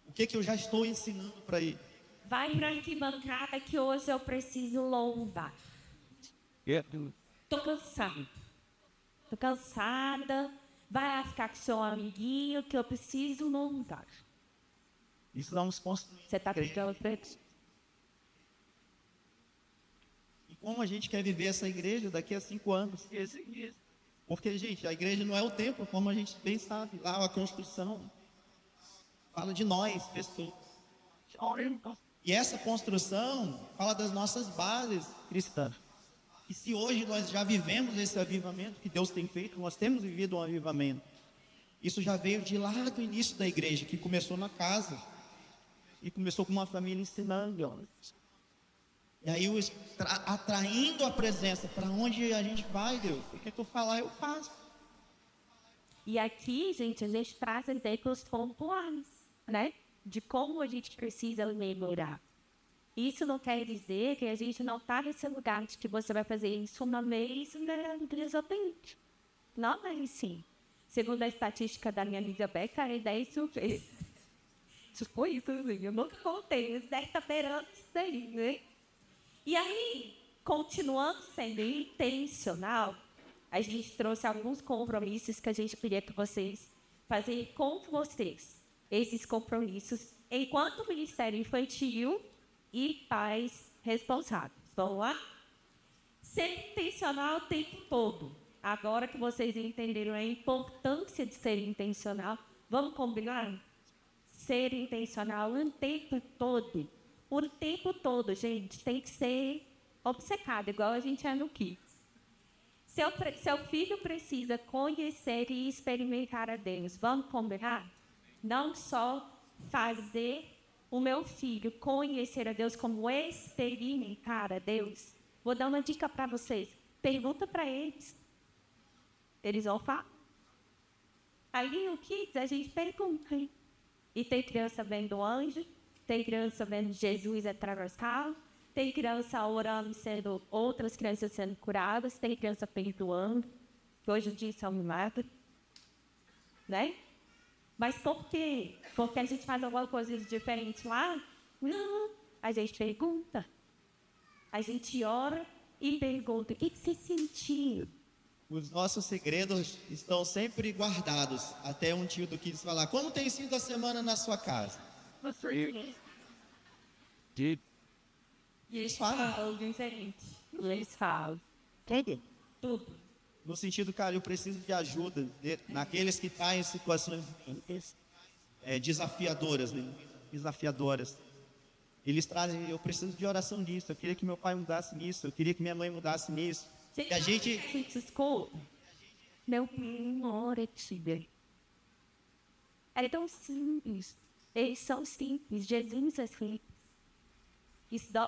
O que eu já estou ensinando para ele? Vai para a arquibancada que hoje eu preciso louvar. Estou cansada. Vai ficar com seu amiguinho que eu preciso louvar. Isso não nos construir. Você está pregando para ele? E como a gente quer viver essa igreja daqui a 5 anos? Porque, gente, a igreja não é o templo, como a gente bem sabe. Lá a construção fala de nós, pessoas. E essa construção fala das nossas bases cristãs. E se hoje nós já vivemos esse avivamento que Deus tem feito, nós temos vivido um avivamento. Isso já veio de lá do início da igreja, que começou na casa. E começou com uma família ensinando. E aí, atraindo a presença, para onde a gente vai, Deus? O que eu falar, eu faço. E aqui, gente, a gente traz exemplos pontuais, né? De como a gente precisa melhorar. Isso não quer dizer que a gente não está nesse lugar de que você vai fazer isso uma vez exatamente. Não é assim. Segundo a estatística da minha amiga Beca, é 10 vezes. Isso foi isso, assim, eu nunca contei, mas deve estar beirando isso daí, né? E aí, continuando sendo intencional, a gente trouxe alguns compromissos que a gente queria que vocês fazerem com vocês. Esses compromissos enquanto Ministério Infantil e pais responsáveis. Vamos lá? Ser intencional o tempo todo. Agora que vocês entenderam a importância de ser intencional, vamos combinar? Ser intencional o tempo todo. O tempo todo, gente, tem que ser obcecado, igual a gente é no Kids. Seu filho precisa conhecer e experimentar a Deus. Vamos combinar? Não só fazer o meu filho conhecer a Deus, como experimentar a Deus. Vou dar uma dica para vocês. Pergunta para eles. Eles vão falar. Aí no Kids a gente pergunta. Hein? E tem criança vendo anjo, tem criança vendo Jesus atravessar, tem criança orando, sendo outras crianças sendo curadas, tem criança perdoando, que hoje em dia isso é um milagre. Né? Mas por quê? Porque a gente faz alguma coisa diferente lá? Não. A gente pergunta. A gente ora e pergunta, o que você sentiu? Os nossos segredos estão sempre guardados. Até um tio do Kids falar, como tem sido a semana na sua casa? Did E eles falam diferente. Eles falam. Tudo. No sentido, cara, eu preciso de ajuda naqueles que estão em situações desafiadoras, né? Desafiadoras. Eles trazem, eu preciso de oração nisso, eu queria que meu pai mudasse nisso, eu queria que minha mãe mudasse nisso. E a gente... Escuta. Meu pai ora, tia. É tão simples. Eles são simples. Jesus é simples.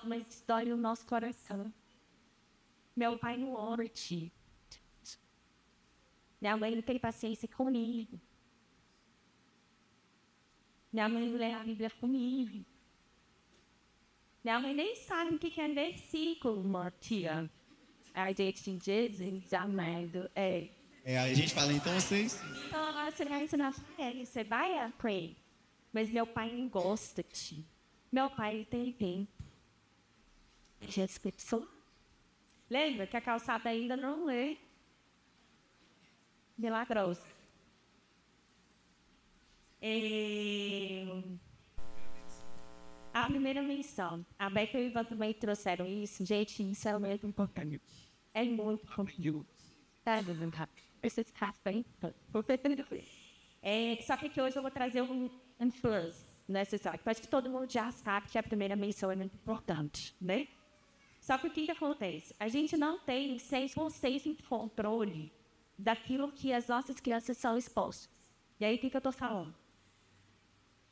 Mas dói o nosso coração. Meu pai não ora, tia. Minha mãe não tem paciência comigo. Minha mãe não lê a Bíblia comigo. Minha mãe nem sabe o que é versículo, tia. A gente diz, amado, a gente fala, então vocês... Então agora você vai ensinar pra ele, você vai aprender. Mas meu pai não gosta, tia. Meu pai tem tempo. Jesus pensou. Lembra que a calçada ainda não lê. Milagroso. A primeira menção. A Beca e o Ivan também trouxeram isso. Gente, isso é muito importante. É muito importante. Só que aqui hoje eu vou trazer um plus nessa história. Eu acho que todo mundo já sabe que a primeira menção é muito importante, né? Só que o que acontece? A gente não tem 100% de controle daquilo que as nossas crianças são expostas. E aí, o que eu estou falando?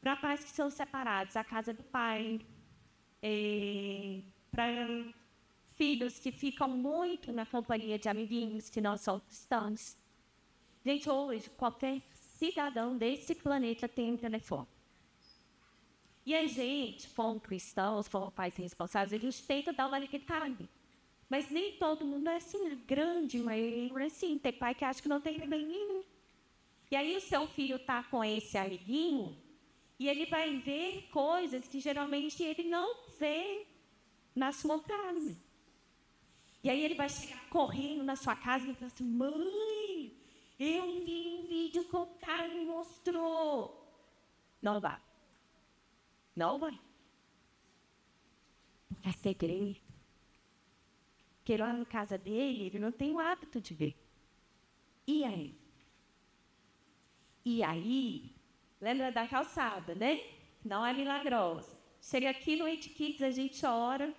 Para pais que são separados, a casa do pai, para filhos que ficam muito na companhia de amiguinhos que não são cristãos. Gente, hoje, qualquer cidadão desse planeta tem um telefone. E a gente, como cristãos, como pais responsáveis, a gente tenta dar uma liquitada. Mas nem todo mundo é assim, a grande maioria não é assim. Tem pai que acha que não tem nenhum. E aí o seu filho está com esse amiguinho e ele vai ver coisas que geralmente ele não vê na sua casa. E aí ele vai chegar correndo na sua casa e falar assim, mãe, eu vi um vídeo que o cara me mostrou. Não vai. Não vai. Porque é segredo. Porque lá na casa dele, ele não tem o hábito de ver. E aí? E aí, lembra da calçada, né? Não é milagrosa. Chega aqui no It Kids, a gente ora.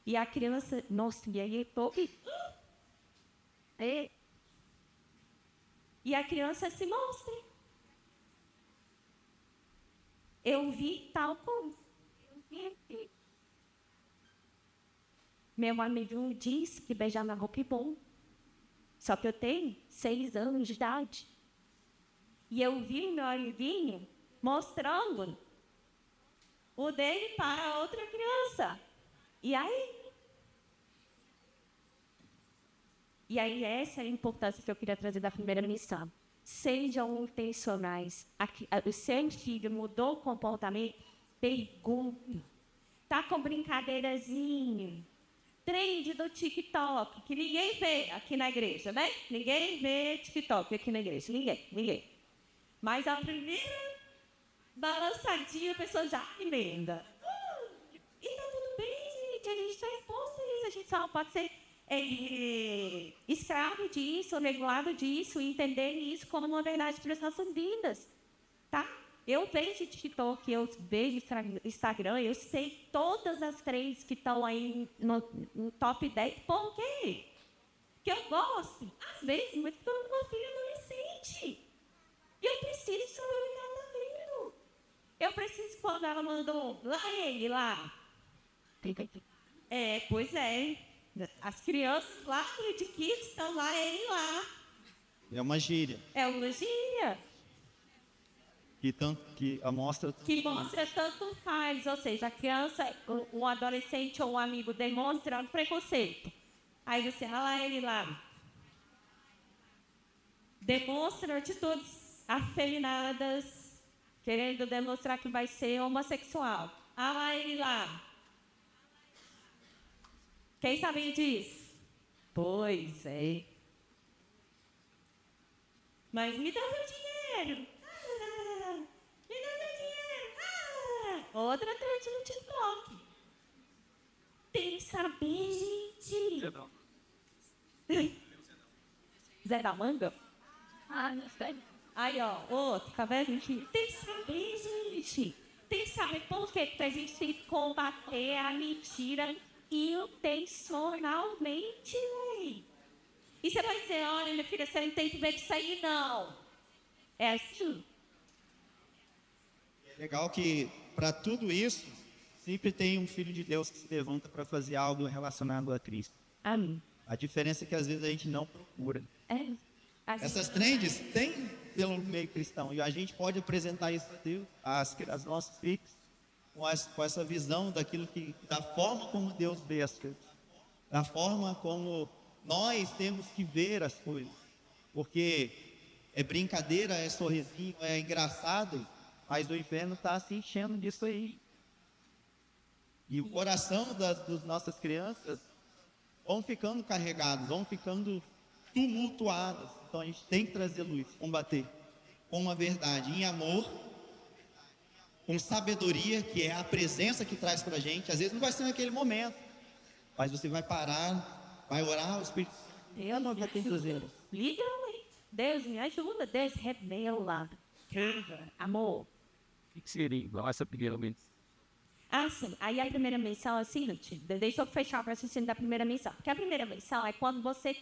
E a criança, nossa, e aí e a criança se mostra. Eu vi tal coisa. Meu amigo disse que beijar na roupa é bom. Só que eu tenho 6 anos de idade. E eu vi meu amiguinho mostrando o dele para outra criança. E aí? E aí essa é a importância que eu queria trazer da primeira missão. Sejam intencionais. O seu filho mudou o comportamento? Pergunta. Tá com brincadeirazinha? Trend do TikTok, que ninguém vê aqui na igreja, né? Ninguém vê TikTok aqui na igreja. Ninguém. Mas a primeira balançadinha, a pessoa já emenda. E tá tudo bem, gente. A gente está exposto a isso. A gente só pode ser escravo disso, regulado disso, e entender isso como uma verdade para as nossas vidas, tá? Eu vejo TikTok, eu vejo Instagram, eu sei todas as trends que estão aí no top 10. Por quê? Que eu gosto, às vezes, muito pelo meu filho adolescente. E eu preciso saber o que ela está vendo. Eu preciso, quando ela mandou ele lá. Pois é. As crianças lá de kids estão lá, ele lá. É uma gíria. É uma gíria. Que mostra... Que mostra tanto faz. Ou seja, a criança, o adolescente ou um amigo demonstrando preconceito. Aí você, olha lá ele lá. Demonstra atitudes afeminadas, querendo demonstrar que vai ser homossexual. Olha lá ele lá. Quem sabia disso? Pois é. Mas me dá meu dinheiro. Me dá meu dinheiro. Outra trend no TikTok. Tem que saber, gente. Zé da Manga? Não sei. Aí, ó, outro, tá vendo? Tem que saber, gente. Tem que saber por quê? Pra gente combater a mentira intencionalmente, véi. E você vai dizer, olha, minha filha, você não tem que ver isso aí, não. É assim. É legal que, para tudo isso, sempre tem um filho de Deus que se levanta para fazer algo relacionado a Cristo. Amém. A diferença é que às vezes a gente não procura. Gente... Essas trends tem pelo meio cristão e a gente pode apresentar isso a Deus, às nossas filhas, com essa visão da forma como Deus vê as coisas, da forma como nós temos que ver as coisas, porque é brincadeira, é sorrisinho, é engraçado, mas o inferno está se enchendo disso aí. E o coração das nossas crianças vão ficando carregados, vão ficando tumultuadas. Então a gente tem que trazer luz, combater com uma verdade, em amor, com sabedoria, que é a presença que traz para a gente. Às vezes não vai ser naquele momento, mas você vai parar, vai orar, o Espírito Eu não vou ter dizer. Literalmente. Deus me ajuda, Deus revela. Amor. O que seria essa primeira menção? Sim. Aí a primeira menção é a seguinte, deixa eu fechar o raciocínio da primeira menção. Porque a primeira menção é quando você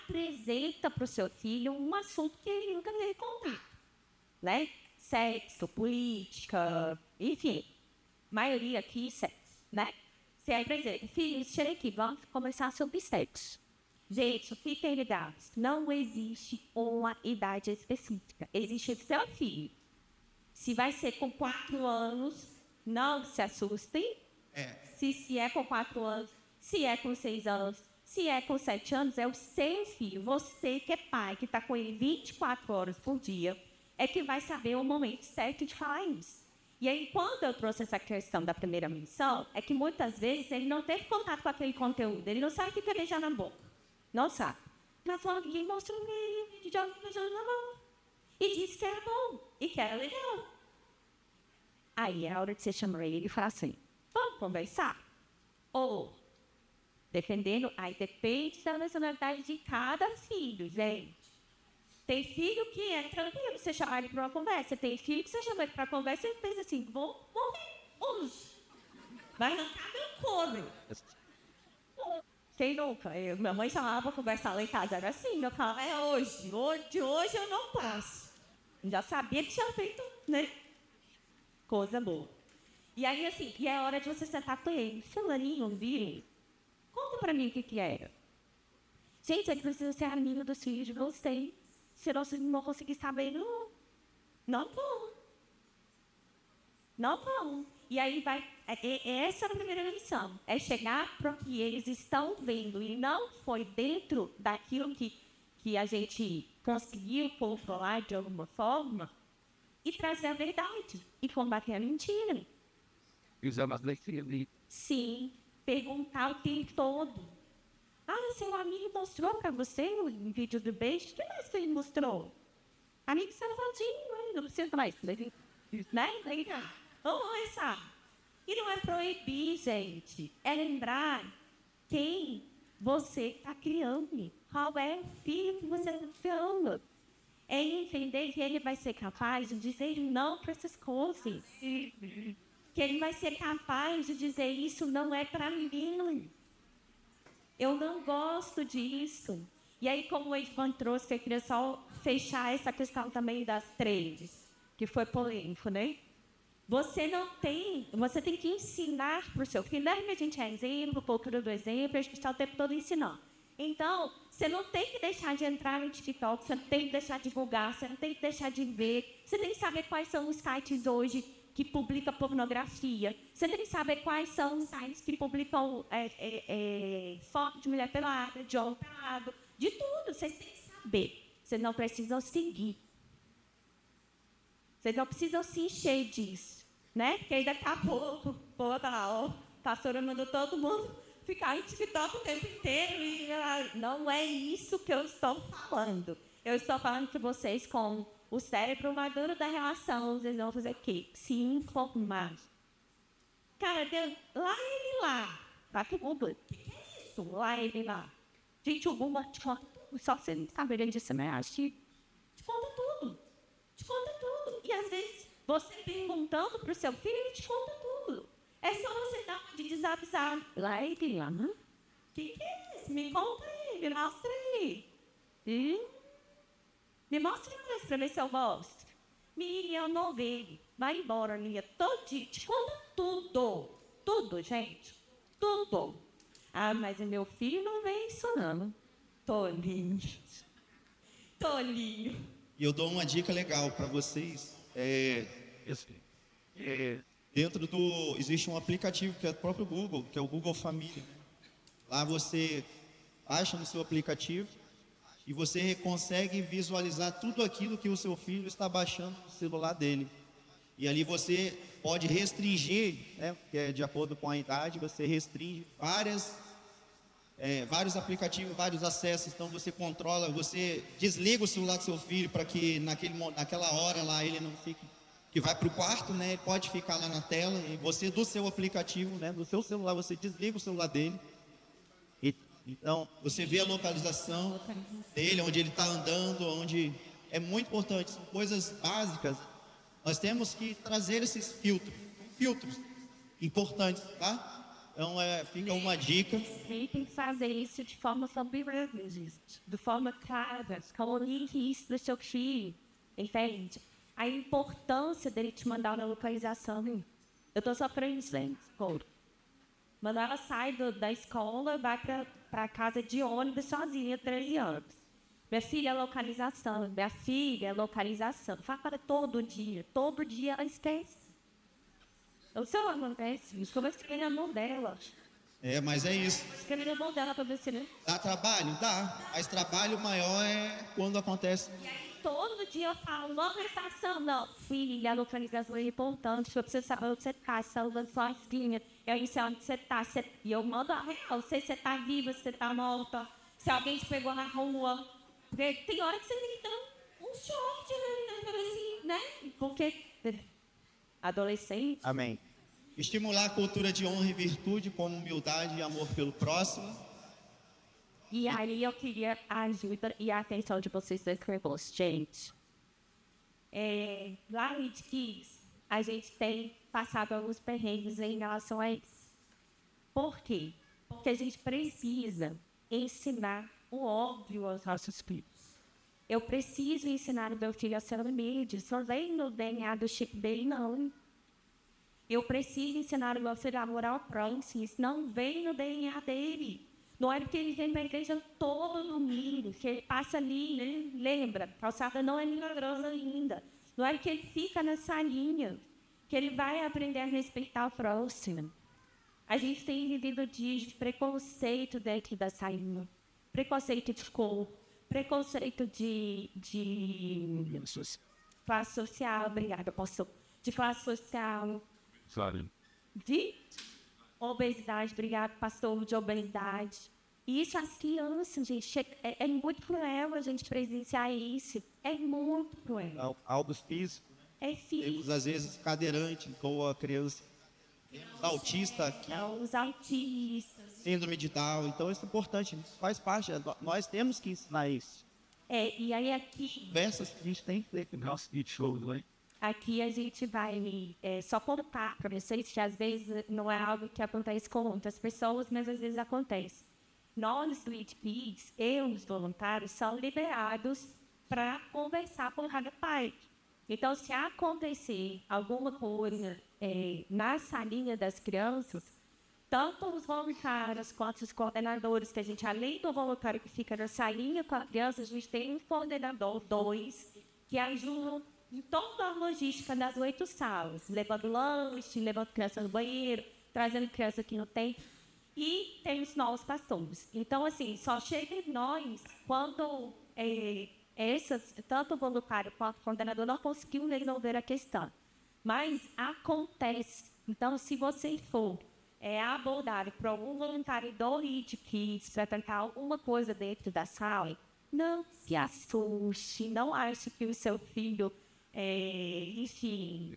apresenta para o seu filho um assunto que ele nunca teve contato, né? Sexo, política, enfim. Maioria aqui, sexo, né? Você aí, por exemplo, filho, chega aqui, vamos conversar sobre sexo. Gente, fiquem ligados, não existe uma idade específica. Existe o seu filho. Se vai ser com 4 anos, não se assustem. Se é com 4 anos, se é com 6 anos, se é com 7 anos, é o seu filho. Você que é pai, que está com ele 24 horas por dia, é que vai saber o momento certo de falar isso. E aí, quando eu trouxe essa questão da primeira menção, é que muitas vezes ele não teve contato com aquele conteúdo, ele não sabe o que é beijar na boca. Não sabe. Mas alguém mostrou ele, vídeo de alguém beijando na boca. E disse que era bom, e que era legal. Aí é a hora de você chamar ele e falar assim, vamos conversar? Ou, defendendo, aí depende da nacionalidade de cada filho, gente. Tem filho que é tranquilo você chamar ele para uma conversa. Tem filho que você chama ele para conversa e ele pensa assim, vou morrer hoje. Vai arrancar meu couro. Quem nunca? Minha mãe chamava para conversar lá em casa, era assim. Eu falava, hoje eu não posso. Já sabia que tinha feito, né? Coisa boa. E aí, assim, e é hora de você sentar com ele. Fulaninho, viu? Conta para mim o que era. Gente, ele precisa ser amigo dos filhos de vocês. Senão vocês não vão conseguir saber, não. Não vão. Não vão. E aí vai... essa é a primeira lição. É chegar para o que eles estão vendo. E não foi dentro daquilo que a gente conseguiu controlar de alguma forma e trazer a verdade. E combater a mentira. Sim. Perguntar o tempo todo. Seu amigo mostrou para você um vídeo do beijo? O que mais você mostrou? Amigo safadinho, não precisa mais. Né? Vamos começar. E não é proibir, gente. É lembrar quem você está criando? Qual é o filho que você está criando? É entender que ele vai ser capaz de dizer não para essas coisas. Que ele vai ser capaz de dizer isso não é para mim. Eu não gosto disso. E aí, como o Edvan trouxe, eu queria só fechar essa questão também das trades, que foi polêmico, né? Você tem que ensinar para o seu filho. Não é que a gente é exemplo, cultura do exemplo, a gente está o tempo todo ensinando. Então, você não tem que deixar de entrar no TikTok, você não tem que deixar de divulgar, você não tem que deixar de ver. Você tem que saber quais são os sites hoje que publicam pornografia. Você tem que saber quais são os sites que publicam foto de mulher pelada, de homem pelado, de tudo. Vocês têm que saber. Vocês não precisam seguir. Vocês não precisam se encher disso, né? Porque aí daqui a pouco, a pastora mandou todo mundo ficar em TikTok o tempo inteiro. E não é isso que eu estou falando. Eu estou falando para vocês com o cérebro maduro da relação. Vocês vão fazer o quê? Se informar. Cara, lá ele lá. Vai pro Google. O que é isso? Lá ele lá. Gente, o Google te conta tudo. Só você não saberia disso, né? Acho que te conta tudo. Te conta tudo. E às vezes, você perguntando para o seu filho, ele te conta tudo. É só você dar uma de desavisar. Lá ele lá. O que é isso? Me conta aí, me mostra aí. Me mostra mais para ver se eu gosto. Minha, eu não vejo. Vai embora, minha. Todinho. Te conta tudo. Tudo, gente. Tudo. Ah, mas o meu filho não vê isso, não. Tolinho. Tolinho. E eu dou uma dica legal para vocês. Dentro do... Existe um aplicativo que é o próprio Google, que é o Google Família. Lá você baixa no seu aplicativo e você consegue visualizar tudo aquilo que o seu filho está baixando no celular dele. E ali você pode restringir, né, que é de acordo com a idade, você restringe vários aplicativos, vários acessos. Então você controla, você desliga o celular do seu filho para que naquela hora lá ele não fique, que vai para o quarto, né? Ele pode ficar lá na tela e você do seu aplicativo, né, do seu celular, você desliga o celular dele. Então você vê a localização dele, onde ele está andando, onde é muito importante, são coisas básicas. Nós temos que trazer esses filtros importantes, tá? Então, fica uma dica. Você tem que fazer isso de forma soberana, de forma clara. Comunique isso para o seu filho, entende? A importância dele te mandar uma localização. Eu estou sofrendo isso, né? Quando ela sai da escola, vai para casa de ônibus sozinha, 13 anos. Minha filha é localização, minha filha é localização. Fala todo dia ela esquece. O seu acontece isso, como é que escreve a mão dela? Mas é isso. Escreve a mão dela para ver se, né? Dá trabalho? Dá. Mas trabalho maior é quando acontece. E aí, todo dia eu falo, localização. Não, filha, a localização é importante. Eu preciso saber onde você está, salvando sua filha. Eu ensino onde você está. E eu mando a real. Não sei se você está viva, se você está morta. Se alguém te pegou na rua. Porque tem hora que você tem que dar um short, né? Porque... adolescente. Amém. Estimular a cultura de honra e virtude como humildade e amor pelo próximo. E aí eu queria a ajuda e a atenção de vocês dois irmãos. Gente, lá no Kids, a gente tem passado alguns perrengues em relação a isso. Por quê? Porque a gente precisa ensinar o óbvio aos nossos filhos. Eu preciso ensinar o meu filho a ser humilde. Só vem no DNA do chip dele, não. Eu preciso ensinar o meu filho a amor ao próximo. Isso não vem no DNA dele. Não é porque ele vem para a igreja todo domingo, que ele passa ali, né? Lembra, a calçada não é milagrosa ainda. Não é porque ele fica nessa linha que ele vai aprender a respeitar o próximo. A gente tem vivido dias de preconceito dentro dessa linha. Preconceito de cor, preconceito de classe social, obrigada, pastor. De classe social. Claro. De obesidade, obrigado, pastor, de obesidade. E isso, as crianças, gente, é muito cruel a gente presenciar isso. É muito cruel. Algo físico. É físico. Temos, às vezes, cadeirante, ou a criança autista aqui. Os autistas, síndrome de Down. Então isso é importante, isso faz parte, nós temos que ensinar isso. E aí aqui Conversas que a gente tem que ter. Nossa, que show, né? Aqui a gente vai só contar para vocês que às vezes não é algo que acontece com outras pessoas, mas às vezes acontece. Nós, do It Kids, os voluntários, são liberados para conversar com cada pai. Então, se acontecer alguma coisa na salinha das crianças, tanto os voluntários quanto os coordenadores, que a gente, além do voluntário que fica na salinha com a criança, a gente tem um coordenador, 2, que ajudam em toda a logística das 8 salas, levando lanche, levando criança no banheiro, trazendo criança que não tem, e tem os novos pastores. Então, assim, só chega em nós quando tanto o voluntário quanto o coordenador não conseguiu resolver a questão. Mas acontece. Então, se você for abordado por algum voluntário do It Kids para tentar alguma coisa dentro da sala, não se assuste, não ache que o seu filho enfim,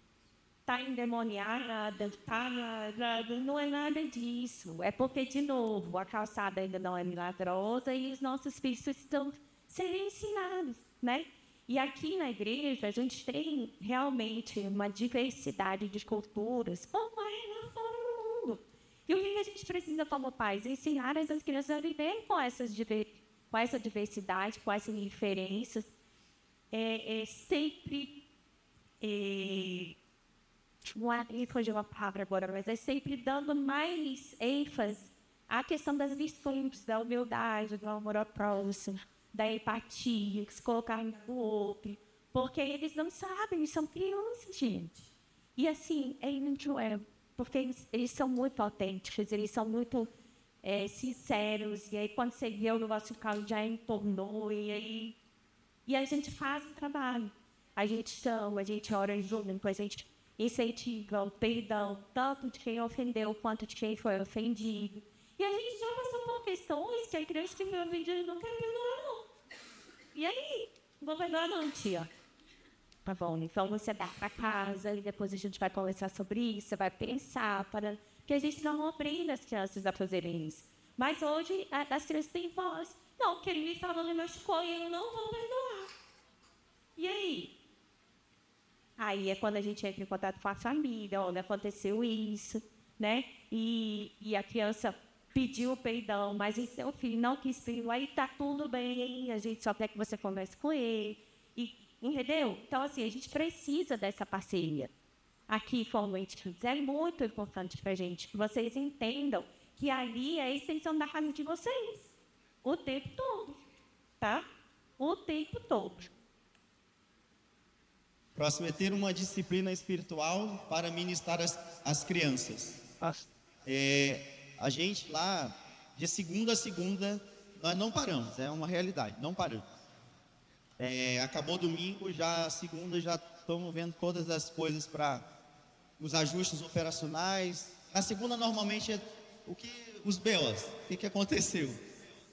está endemoniada, não é nada disso. É porque, de novo, a calçada ainda não é milagrosa e os nossos filhos precisam ser ensinados, né? E aqui na igreja a gente tem realmente uma diversidade de culturas, como é lá fora do mundo. E o que a gente precisa como pais? Ensinar essas crianças a viver com essa diversidade, com essas diferenças. Sempre me fugiu a palavra agora, mas é sempre dando mais ênfase à questão das virtudes, da humildade, do amor ao próximo, da empatia, que se colocar no outro, porque eles não sabem, eles são crianças, gente. E assim, porque eles são muito autênticos, eles são muito sinceros, e aí quando você vê o negócio já entornou, e a gente faz o trabalho. A gente chama, a gente ora junto, a gente incentiva o perdão, tanto de quem ofendeu quanto de quem foi ofendido. E a gente já passou por questões que a criança que foi ofendida não quer perdoar, não. E aí? Não vou perdoar, não, tia. Tá bom, então você dá para casa e depois a gente vai conversar sobre isso, você vai pensar, que a gente não obriga as crianças a fazerem isso. Mas hoje as crianças têm voz. Não, porque ele me falou, me machucou e eu não vou perdoar. E aí? Aí é quando a gente entra em contato com a família, olha, aconteceu isso, né? E a criança pediu perdão, mas o seu filho não quis perdoar, aí tá tudo bem, a gente só quer que você converse com ele. Entendeu? Então, assim, a gente precisa dessa parceria. Aqui, formalmente, é muito importante para a gente que vocês entendam que ali é a extensão da casa de vocês. O tempo todo, tá? O tempo todo. Próximo é ter uma disciplina espiritual para ministrar as crianças. A gente lá, de segunda a segunda, nós não paramos, é uma realidade, não paramos. Acabou domingo, já segunda, já estamos vendo todas as coisas para os ajustes operacionais. Na segunda, normalmente, é os BOs, o que aconteceu.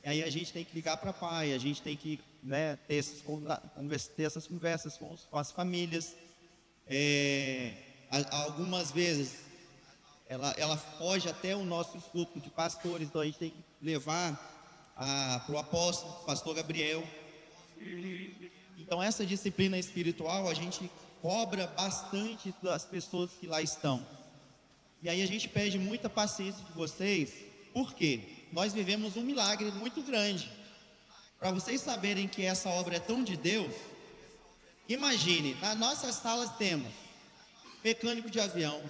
E aí a gente tem que ligar para pai, a gente tem que ter essas conversas com as famílias. Algumas vezes ela foge até o nosso grupo de pastores, então a gente tem que levar para o apóstolo, pastor Gabriel. Então essa disciplina espiritual a gente cobra bastante das pessoas que lá estão. E aí a gente pede muita paciência de vocês, porque nós vivemos um milagre muito grande. Para vocês saberem que essa obra é tão de Deus, imagine, nas nossas salas temos mecânico de avião,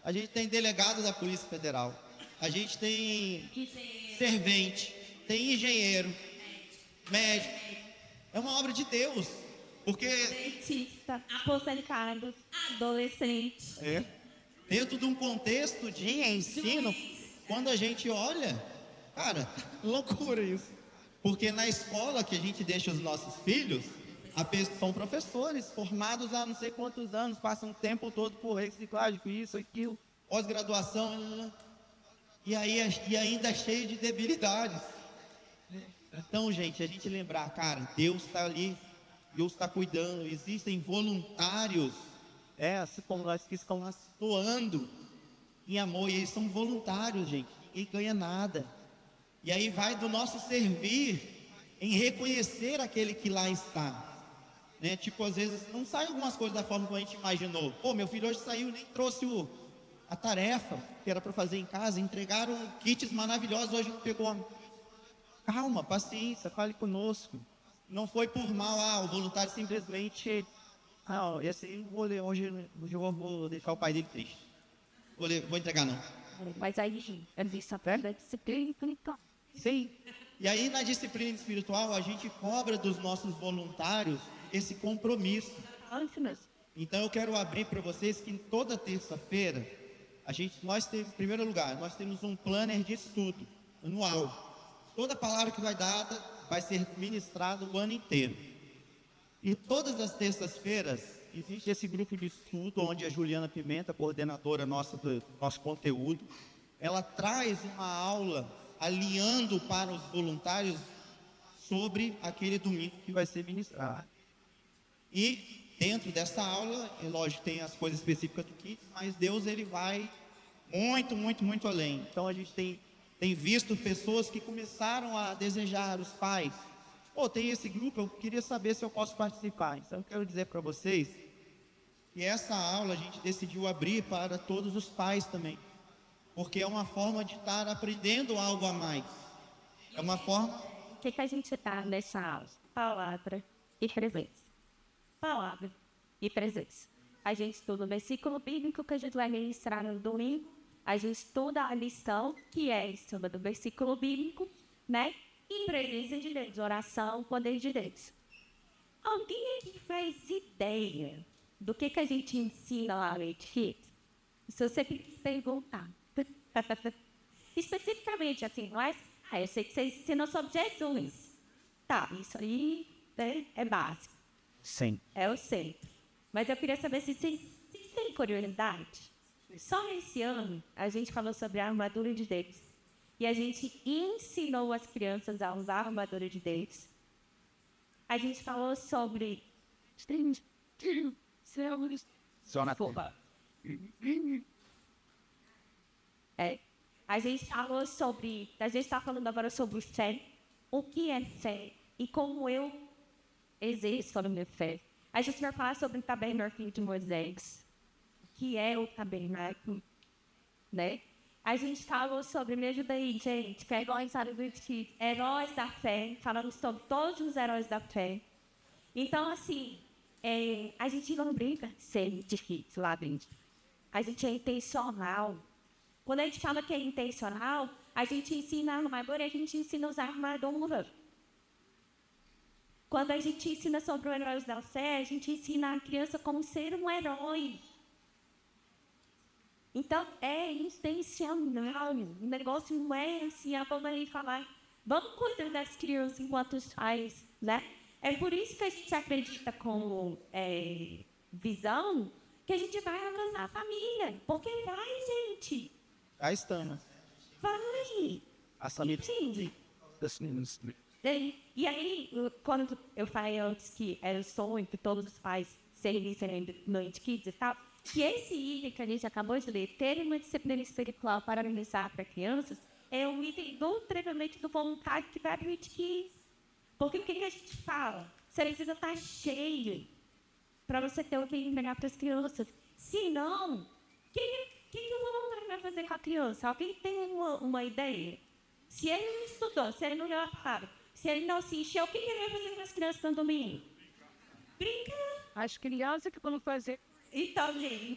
a gente tem delegado da Polícia Federal, a gente tem servente, tem engenheiro, médico. É uma obra de Deus, porque Dentista, aposentado, adolescente. Dentro de um contexto de ensino, quando a gente olha, cara, loucura isso. Porque na escola que a gente deixa os nossos filhos, são professores formados há não sei quantos anos, passam o tempo todo por reciclagem, com isso, aquilo, pós-graduação, e ainda é cheio de debilidades. Então, gente, a gente lembrar, cara, Deus está ali, Deus está cuidando, existem voluntários, assim como nós que estão lá doando em amor, e eles são voluntários, gente, ninguém ganha nada. E aí vai do nosso servir em reconhecer aquele que lá está. Né? Tipo, às vezes não saem algumas coisas da forma como a gente imaginou. Pô, meu filho hoje saiu e nem trouxe a tarefa que era para fazer em casa. Entregaram kits maravilhosos, hoje não pegou. Calma, paciência, fale conosco. Não foi por mal, o voluntário simplesmente... esse aí hoje eu vou deixar o pai dele triste. Vou entregar não. Mas aí, eu disse, a disciplina espiritual. Sim. E aí na disciplina espiritual a gente cobra dos nossos voluntários esse compromisso. Então eu quero abrir para vocês que toda terça-feira em primeiro lugar, nós temos um planner de estudo anual. Toda palavra que vai dada vai ser ministrada o ano inteiro. E todas as terças-feiras existe esse grupo de estudo onde a Juliana Pimenta, coordenadora nossa do nosso conteúdo, ela traz uma aula alinhando para os voluntários sobre aquele domingo que vai ser ministrado. E dentro dessa aula, é lógico, tem as coisas específicas do kit, mas Deus ele vai muito, muito, muito além. Então a gente tem visto pessoas que começaram a desejar, os pais, tem esse grupo, eu queria saber se eu posso participar. Então eu quero dizer para vocês que essa aula a gente decidiu abrir para todos os pais também, porque é uma forma de estar aprendendo algo a mais. É uma forma... O que a gente está nessa aula? Palavra e presença. Palavra e presença. A gente estuda o versículo bíblico que a gente vai ministrar no domingo. A gente estuda a lição, que é em cima do versículo bíblico, né? E presença de Deus, oração, poder de Deus. Alguém aqui faz ideia do que a gente ensina lá no Edifício? Se você perguntar. Especificamente, assim, mas eu sei que vocês ensinam sobre Jesus. Tá, isso aí, né, é básico. Sim. Eu sei. Mas eu queria saber se vocês têm curiosidade. Só esse ano, a gente falou sobre a armadura de Deus. E a gente ensinou as crianças a usar a armadura de Deus. A gente falou sobre... A gente falou sobre... A gente está falando agora sobre fé. O que é fé? E como eu exerço a minha fé. A gente vai falar sobre o tabernáculo de Moisés. Que é o tabernáculo, né? A gente falou sobre, me ajuda aí, gente, que é igual a história do Edifício, heróis da fé, falamos sobre todos os heróis da fé. Então, assim, a gente não brinca de ser difícil lá dentro. A gente é intencional. Quando a gente fala que é intencional, a gente ensina a armadura e a gente ensina a usar a armadura. Quando a gente ensina sobre os heróis da fé, a gente ensina a criança como ser um herói. Então, é intencional. O negócio não é assim, vamos ali falar, vamos cuidar das crianças enquanto os pais, né? É por isso que a gente acredita como visão que a gente vai abraçar a família. Porque vai, gente. Já estamos. Vai. A família. Sim. E aí, quando eu falei antes que era o sonho que todos os pais serem Noite Kids e tal, que esse item que a gente acabou de ler, ter uma disciplina espiritual para ministrar para crianças, é um item do treinamento do voluntário que vai para o Noite Kids. Porque o que a gente fala? Você precisa estar cheio para você ter o que entregar para as crianças. Se não, o que o voluntário vai fazer com a criança? Alguém tem uma ideia? Se ele não estudou, se ele não leu a palavra, se ele não se encheu, o que ele vai fazer com as crianças no domingo? Brincar. As crianças que vão fazer. Então, gente,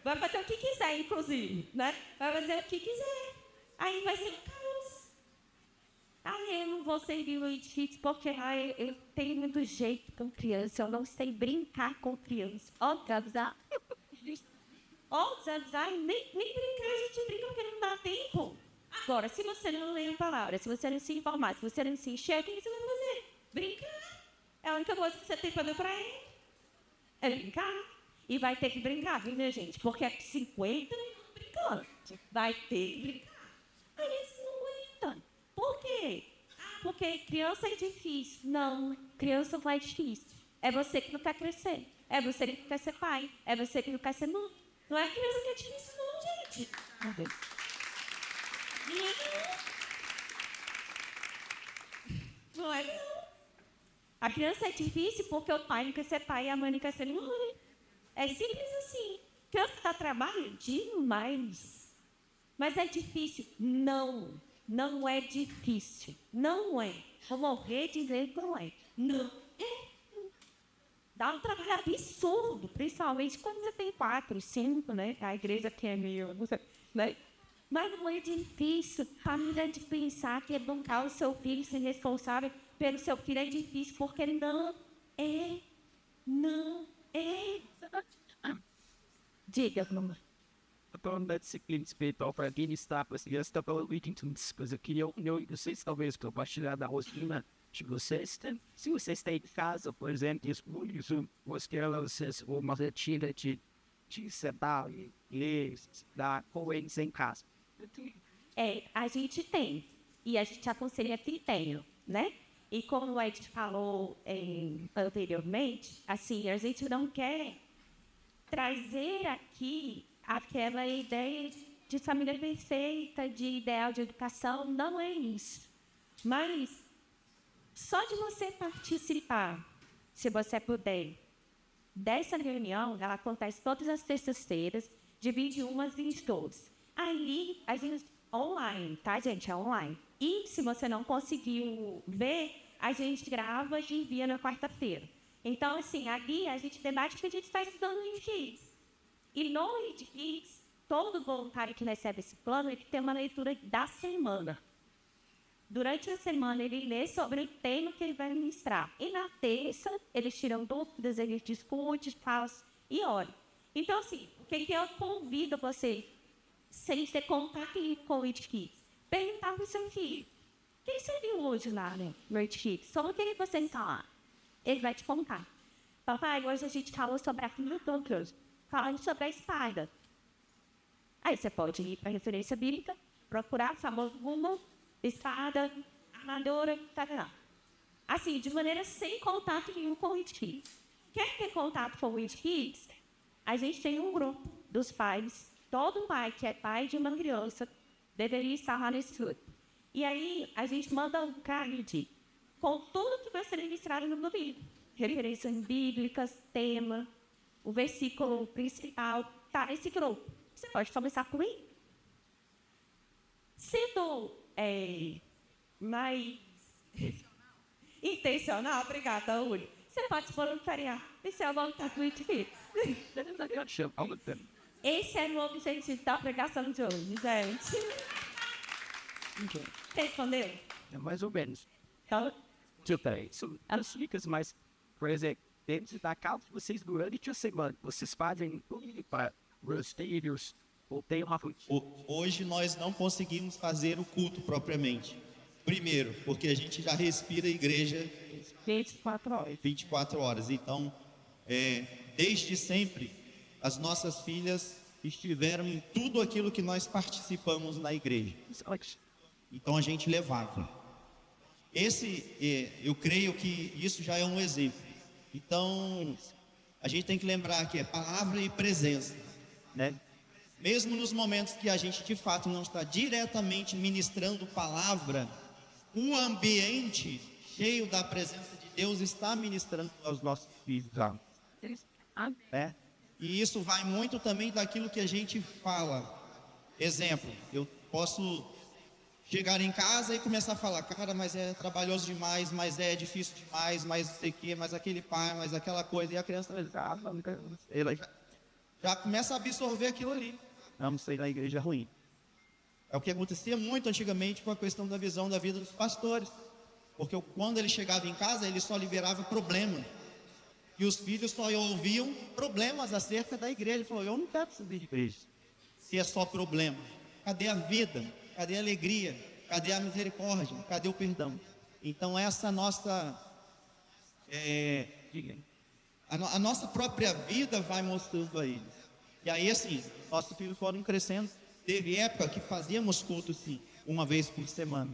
vai fazer o que quiser, inclusive, né? Vai fazer o que quiser. Aí vai ser um caos. Eu não vou servir o edifício porque eu tenho muito jeito com criança. Eu não sei brincar com criança. Desavisar, nem brincar a gente brinca porque não dá tempo. Agora, se você não ler a palavra, se você não se informar, se você não se encher, o que você vai fazer? Brincar. É a única coisa que você tem que fazer para ele. É brincar. E vai ter que brincar, viu, minha gente? Porque é 50 minutos brincando. Vai ter que brincar. Aí eles não aguentam. Por quê? Porque criança é difícil. Não, criança não é difícil. É você que não quer crescer. É você que não quer ser pai. É você que não quer ser mãe. Não é criança que é difícil, não, gente. Não é não. A criança é difícil porque o pai não quer ser pai e a mãe não quer ser mãe. É simples assim. Criança dá trabalho demais. Mas é difícil? Não. Não é difícil. Não é. Vou morrer dizendo que não é. Não é. Dá um trabalho absurdo, principalmente quando você tem 4, 5, né? A igreja que é meio, né? Mas não é difícil. Família de pensar que educar o seu filho, ser responsável pelo seu filho é difícil, porque não é. Não é. Diga, mamãe. Então, da disciplina espiritual para quem está com as crianças, está falando muito mas eu queria vocês talvez compartilhar da rotina de vocês. Se vocês têm em casa, por exemplo, isso, vocês uma rotina de sentar e ler, estudar com eles em casa. A gente tem. E a gente aconselha que tenham, né? E como o Ed falou anteriormente, assim, a gente não quer trazer aqui aquela ideia de família perfeita, de ideal de educação, não é isso. Mas só de você participar, se você puder, dessa reunião, ela acontece todas as terças-feiras, de 21 às 22. Ali, a gente online, tá, gente? É online. E se você não conseguiu ver, a gente grava e envia na quarta-feira. Então, assim, ali a gente debate o que a gente está estudando no IDKids. E no IDKids, todo voluntário que recebe esse plano, ele tem uma leitura da semana. Durante a semana, ele lê sobre o tema que ele vai ministrar. E na terça, eles tiram dúvidas, eles discutem, falam e olham. Então, assim, o que eu convido você, sem ter contato com o IDKids, perguntar para o seu filho. O que você viu hoje lá, né, no IDKids? Sobre o que você está lá? Ele vai te contar. Papai, hoje a gente falou sobre a filha do Deus. Falando sobre a espada. Aí você pode ir para a referência bíblica, procurar o famoso Google, espada, armadura, tá. Assim, de maneira sem contato nenhum com o IDKids. Quer ter contato com o IDKids? A gente tem um grupo dos pais. Todo pai que é pai de uma criança deveria estar lá nesse grupo. E aí, a gente manda um card com tudo que vai ser ministrado no domingo. Referências bíblicas, tema, o versículo principal, tá nesse grupo. Você pode começar com ele. Sendo mais intencional, obrigada, Uri. Você pode se voluntariar. Esse é o voluntário do IDKids. Esse é o objetivo da pregação de hoje, gente. Respondeu? É mais ou menos. Então, As dicas, mas, por exemplo, dentro da casa, vocês durante a semana, vocês fazem tudo para os filhos, ou tem uma rotina. Hoje nós não conseguimos fazer o culto propriamente. Primeiro, porque a gente já respira a igreja 24 horas. 24 horas. Então, desde sempre, as nossas filhas estiveram em tudo aquilo que nós participamos na igreja. Então a gente levava. Eu creio que isso já é um exemplo. Então, a gente tem que lembrar que é palavra e presença, né? Mesmo nos momentos que a gente de fato não está diretamente ministrando palavra, o ambiente cheio da presença de Deus está ministrando aos nossos filhos. Né? E isso vai muito também daquilo que a gente fala. Exemplo, eu posso chegar em casa e começar a falar, cara, mas é trabalhoso demais, mas é difícil demais, mas não sei o quê, mas aquele pai, mas aquela coisa, e a criança ela já começa a absorver aquilo ali. Vamos sair da igreja ruim. É o que acontecia muito antigamente com a questão da visão da vida dos pastores. Porque quando ele chegava em casa, ele só liberava problema. E os filhos só ouviam problemas acerca da igreja. Ele falou, eu não quero subir de igreja se é só problema. Cadê a vida? Cadê a alegria? Cadê a misericórdia? Cadê o perdão? Então essa nossa a nossa própria vida vai mostrando a eles. E aí assim, nossos filhos foram crescendo. Teve época que fazíamos culto sim, uma vez por semana.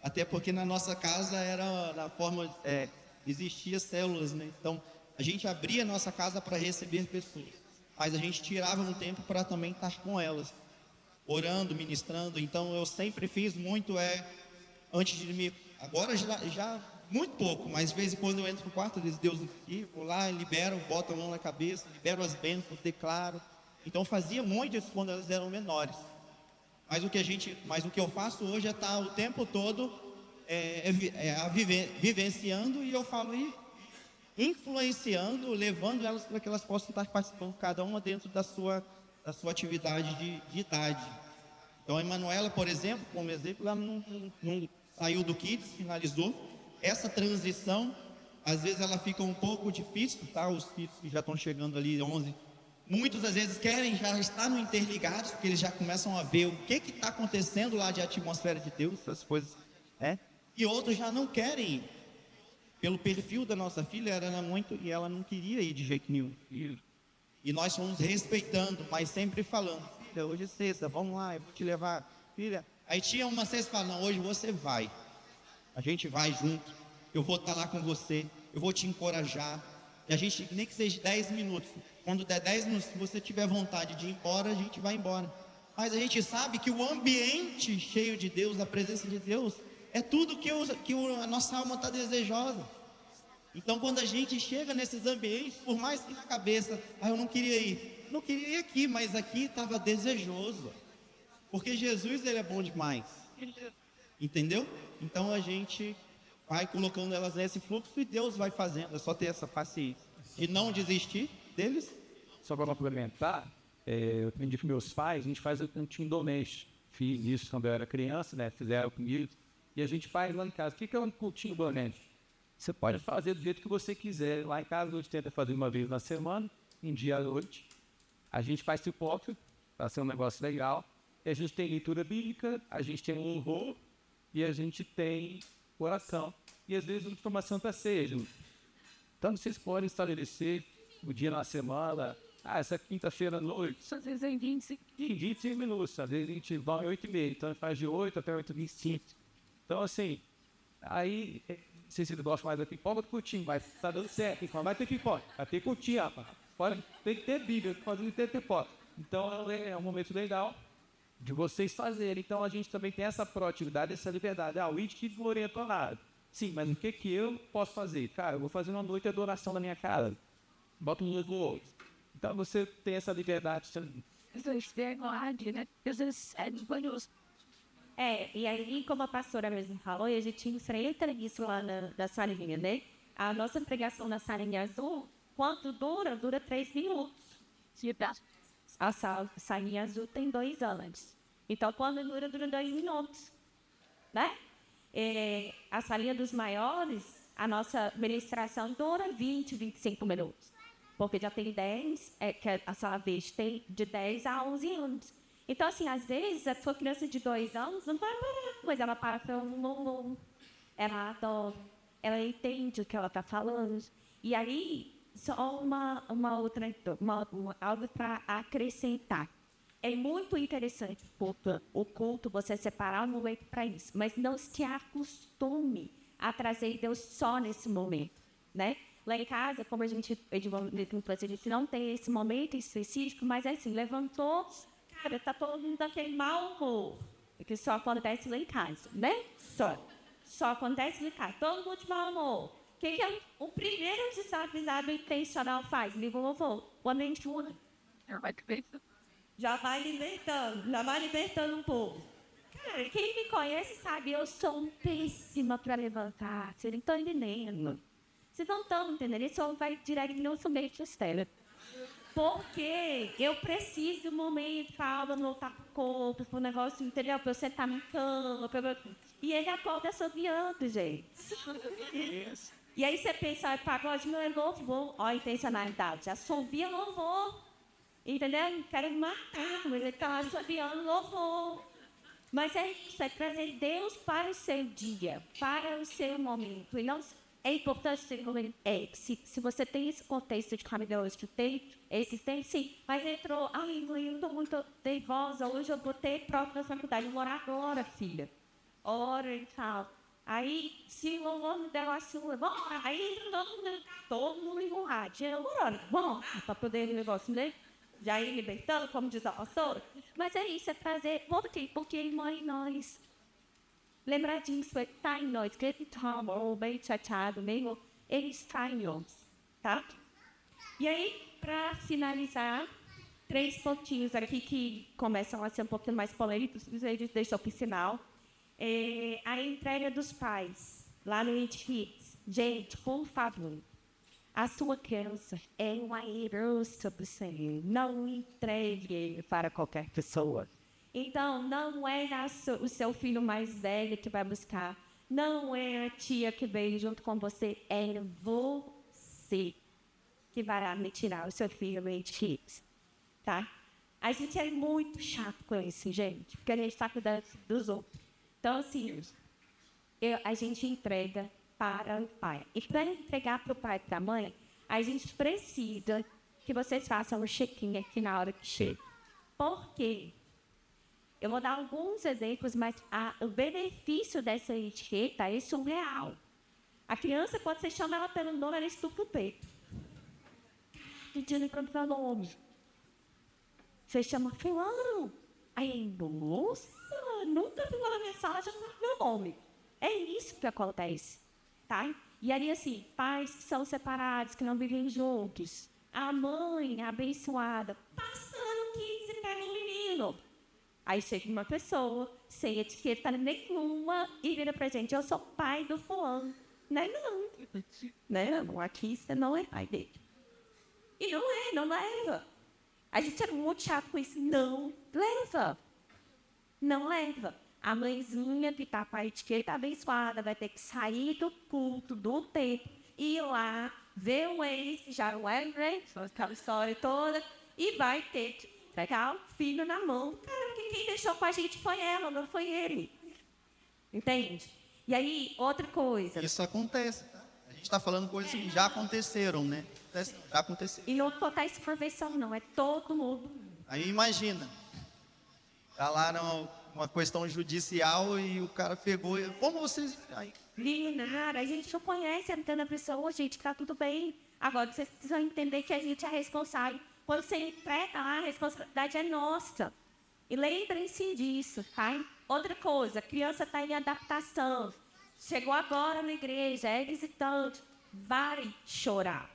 Até porque na nossa casa era na forma, existia células, né? Então a gente abria a nossa casa para receber pessoas. Mas a gente tirava um tempo para também estar com elas, orando, ministrando. Então eu sempre fiz muito antes de me... Agora já muito pouco, mas de vez em quando eu entro no quarto, eu digo, Deus aqui, vou lá, libero, boto a mão na cabeça, libero as bênçãos, declaro. Então fazia muito isso quando elas eram menores. Mas o que eu faço hoje é estar o tempo todo vivenciando, e eu falo aí, influenciando, levando elas para que elas possam estar participando, cada uma dentro da sua atividade de idade. Então a Emanuela, por exemplo, como exemplo, ela não saiu do Kids, finalizou. Essa transição, às vezes ela fica um pouco difícil, tá? Os filhos que já estão chegando ali, 11, muitos às vezes querem já estar no Interligados, porque eles já começam a ver o que está acontecendo lá de atmosfera de Deus, essas coisas, né? E outros já não querem ir. Pelo perfil da nossa filha, ela era muito, e ela não queria ir de jeito nenhum. E nós fomos respeitando, mas sempre falando, filha, hoje é sexta, vamos lá, eu vou te levar, filha. Aí tinha uma sexta, falando, não, hoje você vai. A gente vai junto, eu vou estar lá com você, eu vou te encorajar. E a gente, nem que seja 10 minutos, quando der 10 minutos, se você tiver vontade de ir embora, a gente vai embora. Mas a gente sabe que o ambiente cheio de Deus, a presença de Deus, é tudo que a nossa alma está desejosa. Então quando a gente chega nesses ambientes, por mais que na cabeça, eu não queria ir aqui, mas aqui estava desejoso. Porque Jesus, ele é bom demais. Entendeu? Então a gente vai colocando elas nesse fluxo e Deus vai fazendo. É só ter essa paciência de não desistir deles. Só para complementar, eu aprendi com meus pais, a gente faz o cantinho doméstico. Fiz isso quando eu era criança, né? Fizeram comigo. E a gente faz lá em casa. O que é um cantinho doméstico? Você pode fazer do jeito que você quiser. Lá em casa a gente tenta fazer uma vez na semana, em dia à noite. A gente faz pipoca, para ser um negócio legal. E a gente tem leitura bíblica, a gente tem um louvor e a gente tem oração. E às vezes a gente toma Santa Ceia. Então vocês podem estabelecer o dia na semana, essa quinta-feira à noite, às vezes é em 25 minutos, às vezes a gente vai 8h30, então faz de 8 até 8h25. Então assim, aí, não sei se ele gosta mais da pipoca do curtinho, mas tá dando certo, então vai ter pipoca, vai ter curtinho, rapaz. Tem que ter Bíblia, pode ter pipoca. Então é um momento legal de vocês fazerem. Então a gente também tem essa proatividade, essa liberdade. O Witch não orientou nada. Sim, mas o que eu posso fazer? Cara, eu vou fazer uma noite de adoração na minha casa. Bota um no outro. Então você tem essa liberdade também. E aí, como a pastora mesmo falou, e a gente enfrenta isso lá na salinha, né? A nossa pregação na salinha azul, quanto dura? Dura 3 minutos. A salinha azul tem 2 anos. Então, quando dura 2 minutos, né? A salinha dos maiores, a nossa ministração dura 25 minutos. Porque já tem 10, que a sala verde tem de 10 a 11 anos. Então, assim, às vezes, a sua criança de 2 anos não vai parar, mas ela para para um louvor, ela adora, ela entende o que ela está falando. E aí, só algo para acrescentar. É muito interessante o culto, você separar um momento para isso, mas não se acostume a trazer Deus só nesse momento, né? Lá em casa, como a gente não tem esse momento específico, mas é assim, levantou, cara, tá todo mundo daquele mau humor, que só acontece lá em casa, né? Só acontece lá em casa, todo mundo de mau humor. O que o primeiro desavisado intencional faz? Liga o louvor, o ambiente muda. Já vai libertando um pouco. Cara, quem me conhece sabe, eu sou péssima para levantar. Vocês não estão entendendo. Vocês não estão entendendo. Isso vai direto no somente externo. Porque eu preciso de um momento, calma, voltar pro corpo, pro negócio, entendeu? Pra eu sentar na cama. E ele acorda assoviando, gente. E aí você pensa, pagode não é louvor. Ó a intencionalidade. Assovia louvor. Entendeu? Não quero matar, mas ele está lá assoviando louvor. Mas é isso, é trazer Deus para o seu dia, para o seu momento. E não, é importante ter momento. Se você tem esse contexto de família hoje que tem, sim, mas entrou, eu estou muito nervosa, hoje eu vou ter prova na faculdade, eu vou orar agora, filha. Ora e tal. Aí, se o louvor me der uma sua, aí todo mundo emburrado. Bom, para poder o negócio, né? Já ir libertando, como diz a pastora. Mas é isso, é trazer. Por quê? Porque ele mora em nós. lembrar disso, ele está em nós, que ele está ou bem chateado, mesmo, ele está em nós, tá? E aí, para finalizar, 3 pontinhos aqui que começam a ser um pouquinho mais polêmicos, a gente deixou para o final. A entrega dos pais, lá no It Kids. Gente, por favor, a sua criança é uma herança do Senhor. Não entregue ele para qualquer pessoa. Então, não é o seu filho mais velho que vai buscar. Não é a tia que veio junto com você. É você que vai me tirar o seu filho do It Kids. Tá? A gente é muito chato com isso, gente. Porque a gente está cuidando dos outros. Então, assim, a gente entrega para o pai. E para entregar para o pai e para a mãe, a gente precisa que vocês façam um check-in aqui na hora que chega. Por quê? Eu vou dar alguns exemplos, mas o benefício dessa etiqueta é surreal. A criança, quando você chama ela pelo nome, ela estufa o peito. Pedindo para o nome. Você chama fulano. Aí, nossa, nunca vi uma mensagem no meu nome. É isso que acontece, tá? E aí, assim, pais que são separados, que não vivem juntos. A mãe abençoada, passando 15 pega um menino. Aí chega uma pessoa, sem etiqueta nenhuma, e vira pra gente, eu sou pai do fulano. Não, não, aqui você não é pai dele. E não leva. A gente é muito chato com isso. Não leva. Não leva. A mãezinha que está com a etiqueta abençoada vai ter que sair do culto, do templo, ir lá, ver o ex, que já não é, né? Aquela história toda, e vai ter que pegar o filho na mão. Cara, quem deixou com a gente foi ela, não foi ele. Entende? E aí, outra coisa. Isso acontece, tá? A gente está falando coisas que já aconteceram, né? Já aconteceu. E não acontece por versão, não. É todo mundo. Aí imagina. Tá lá numa questão judicial e o cara pegou. Como vocês. Aí, Linda, a gente não conhece a vida da pessoa, gente, tá tudo bem. Agora, vocês precisam entender que a gente é responsável. Quando você entrega lá, a responsabilidade é nossa. E lembrem-se disso, tá? Outra coisa, a criança está em adaptação. Chegou agora na igreja, é visitante, vai chorar.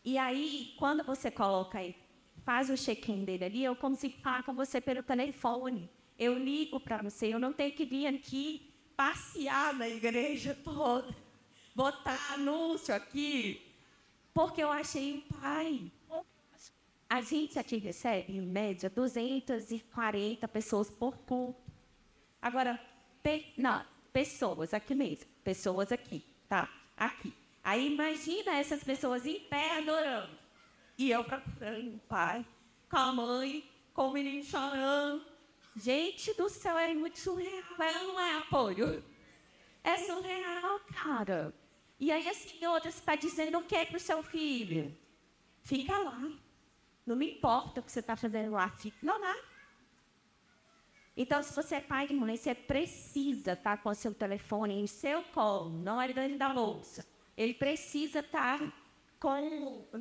E aí, quando você coloca aí, faz o check-in dele ali, eu consigo falar com você pelo telefone. Eu ligo para você, eu não tenho que vir aqui passear na igreja toda, botar anúncio aqui, porque eu achei um pai. A gente aqui recebe, em média, 240 pessoas por culto. Agora, pessoas aqui mesmo, pessoas aqui, tá? Aqui. Aí imagina essas pessoas em pé adorando. E eu procurando o pai, com a mãe, com o menino chorando. Gente do céu, é muito surreal. Ela não é apoio. É surreal, cara. E aí, assim, outra, você está dizendo o que para o seu filho? Fica lá. Não me importa o que você está fazendo lá. Fica lá. Então, se você é pai e mãe, você precisa estar com o seu telefone em seu colo, não é dentro da bolsa. Ele precisa estar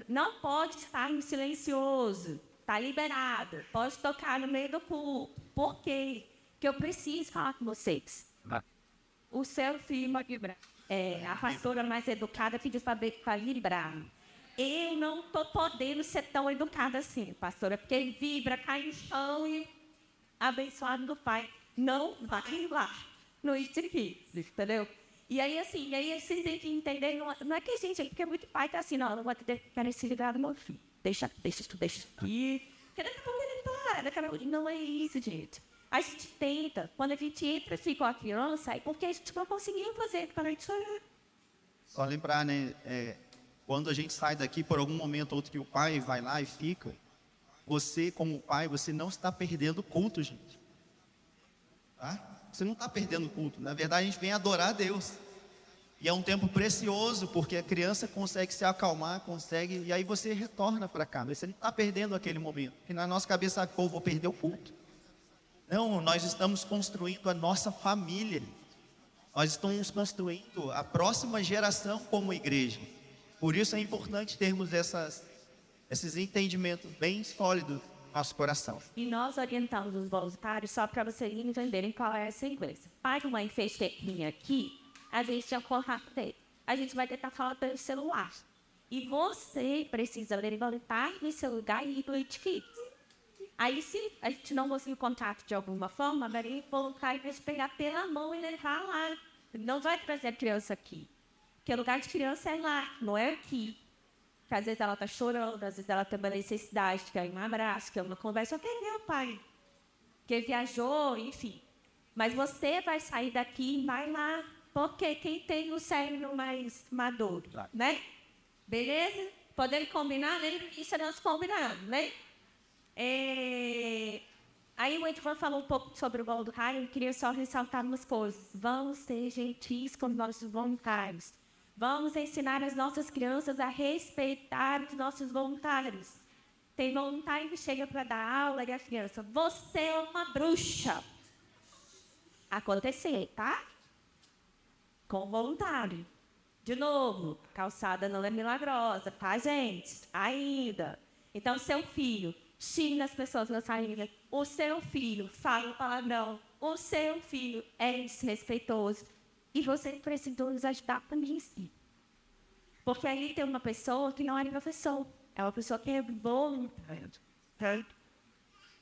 não pode estar no silencioso. Está liberado. Pode tocar no meio do culto. Por quê? Porque eu preciso falar com vocês. O seu filho, a pastora mais educada, pediu para vibrar. Eu não estou podendo ser tão educada assim, pastora, porque ele vibra, cai no chão e abençoado do pai. Não vai lá no It Kids, entendeu? E aí, assim, vocês têm que entender, não é que a gente, porque muito pai tá assim, não vou ter esse ligado meu filho. Deixa aqui. Porque daqui a pouco ele para, não é isso, gente. A gente tenta, quando a gente entra assim com a criança, é porque a gente não conseguiu fazer para a gente chorar. Só lembrar, né? Quando a gente sai daqui, por algum momento ou outro que o pai vai lá e fica, você, como pai, você não está perdendo o culto, gente. Tá? Você não está perdendo o culto. Na verdade, a gente vem adorar a Deus. E é um tempo precioso, porque a criança consegue se acalmar, e aí você retorna para cá. Você não está perdendo aquele momento. E na nossa cabeça, pô, vou perder o culto. Não, nós estamos construindo a nossa família. Nós estamos construindo a próxima geração como igreja. Por isso é importante termos esses entendimentos bem sólidos. nosso coração. E nós orientamos os voluntários só para vocês entenderem qual é a sequência. Pai e mãe fez tequinha aqui, a gente já contato dele. A gente vai tentar falar pelo celular. E você precisa levantar no seu lugar e ir do edifício. Aí, se a gente não conseguir contato de alguma forma, vai voltar e vai te pegar pela mão e levar lá. Não vai trazer a criança aqui. Porque o lugar de criança é lá, não é aqui. Porque às vezes ela está chorando, às vezes ela tem uma necessidade, quer um abraço, quer uma conversa, ou quer ver o pai. Que viajou, enfim. Mas você vai sair daqui e vai lá. Porque quem tem o cérebro mais maduro, né? Beleza? Podemos combinar, né? Isso é nosso combinado, né? Aí o Edvan falou um pouco sobre o voluntário, eu queria só ressaltar umas coisas. Vamos ser gentis com os nossos voluntários. Vamos ensinar as nossas crianças a respeitar os nossos voluntários. Tem voluntário que chega para dar aula e a criança, você é uma bruxa. Acontecer, tá? Com voluntário. De novo, calçada não é milagrosa, tá, gente? Ainda. Então, seu filho xinga as pessoas na saída. O seu filho fala palavrão. O seu filho é desrespeitoso. E vocês precisam nos ajudar com isso. Porque aí tem uma pessoa que não é professor. É uma pessoa que é voluntária.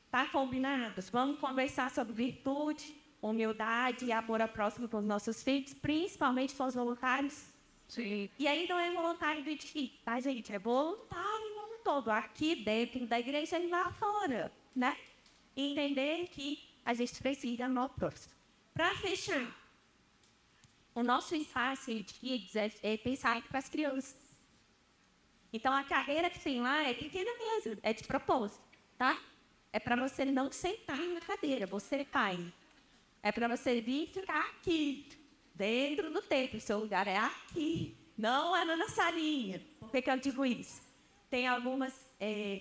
Tá combinado? Vamos conversar sobre virtude, humildade e amor ao próximo com os nossos filhos, principalmente com os voluntários. Sim. E aí não é voluntário do edifício, tá, gente? É voluntário como um todo, aqui dentro da igreja e lá fora, né? E entender que a gente precisa no próximo. Para fechar, o nosso espaço de kids é pensar para as crianças. Então, a carreira que tem lá é pequena mesmo, é de propósito, tá? É para você não sentar na cadeira, você pai. É para você vir ficar aqui, dentro do templo. O seu lugar é aqui, não é na salinha. Por que eu digo isso? Tem algumas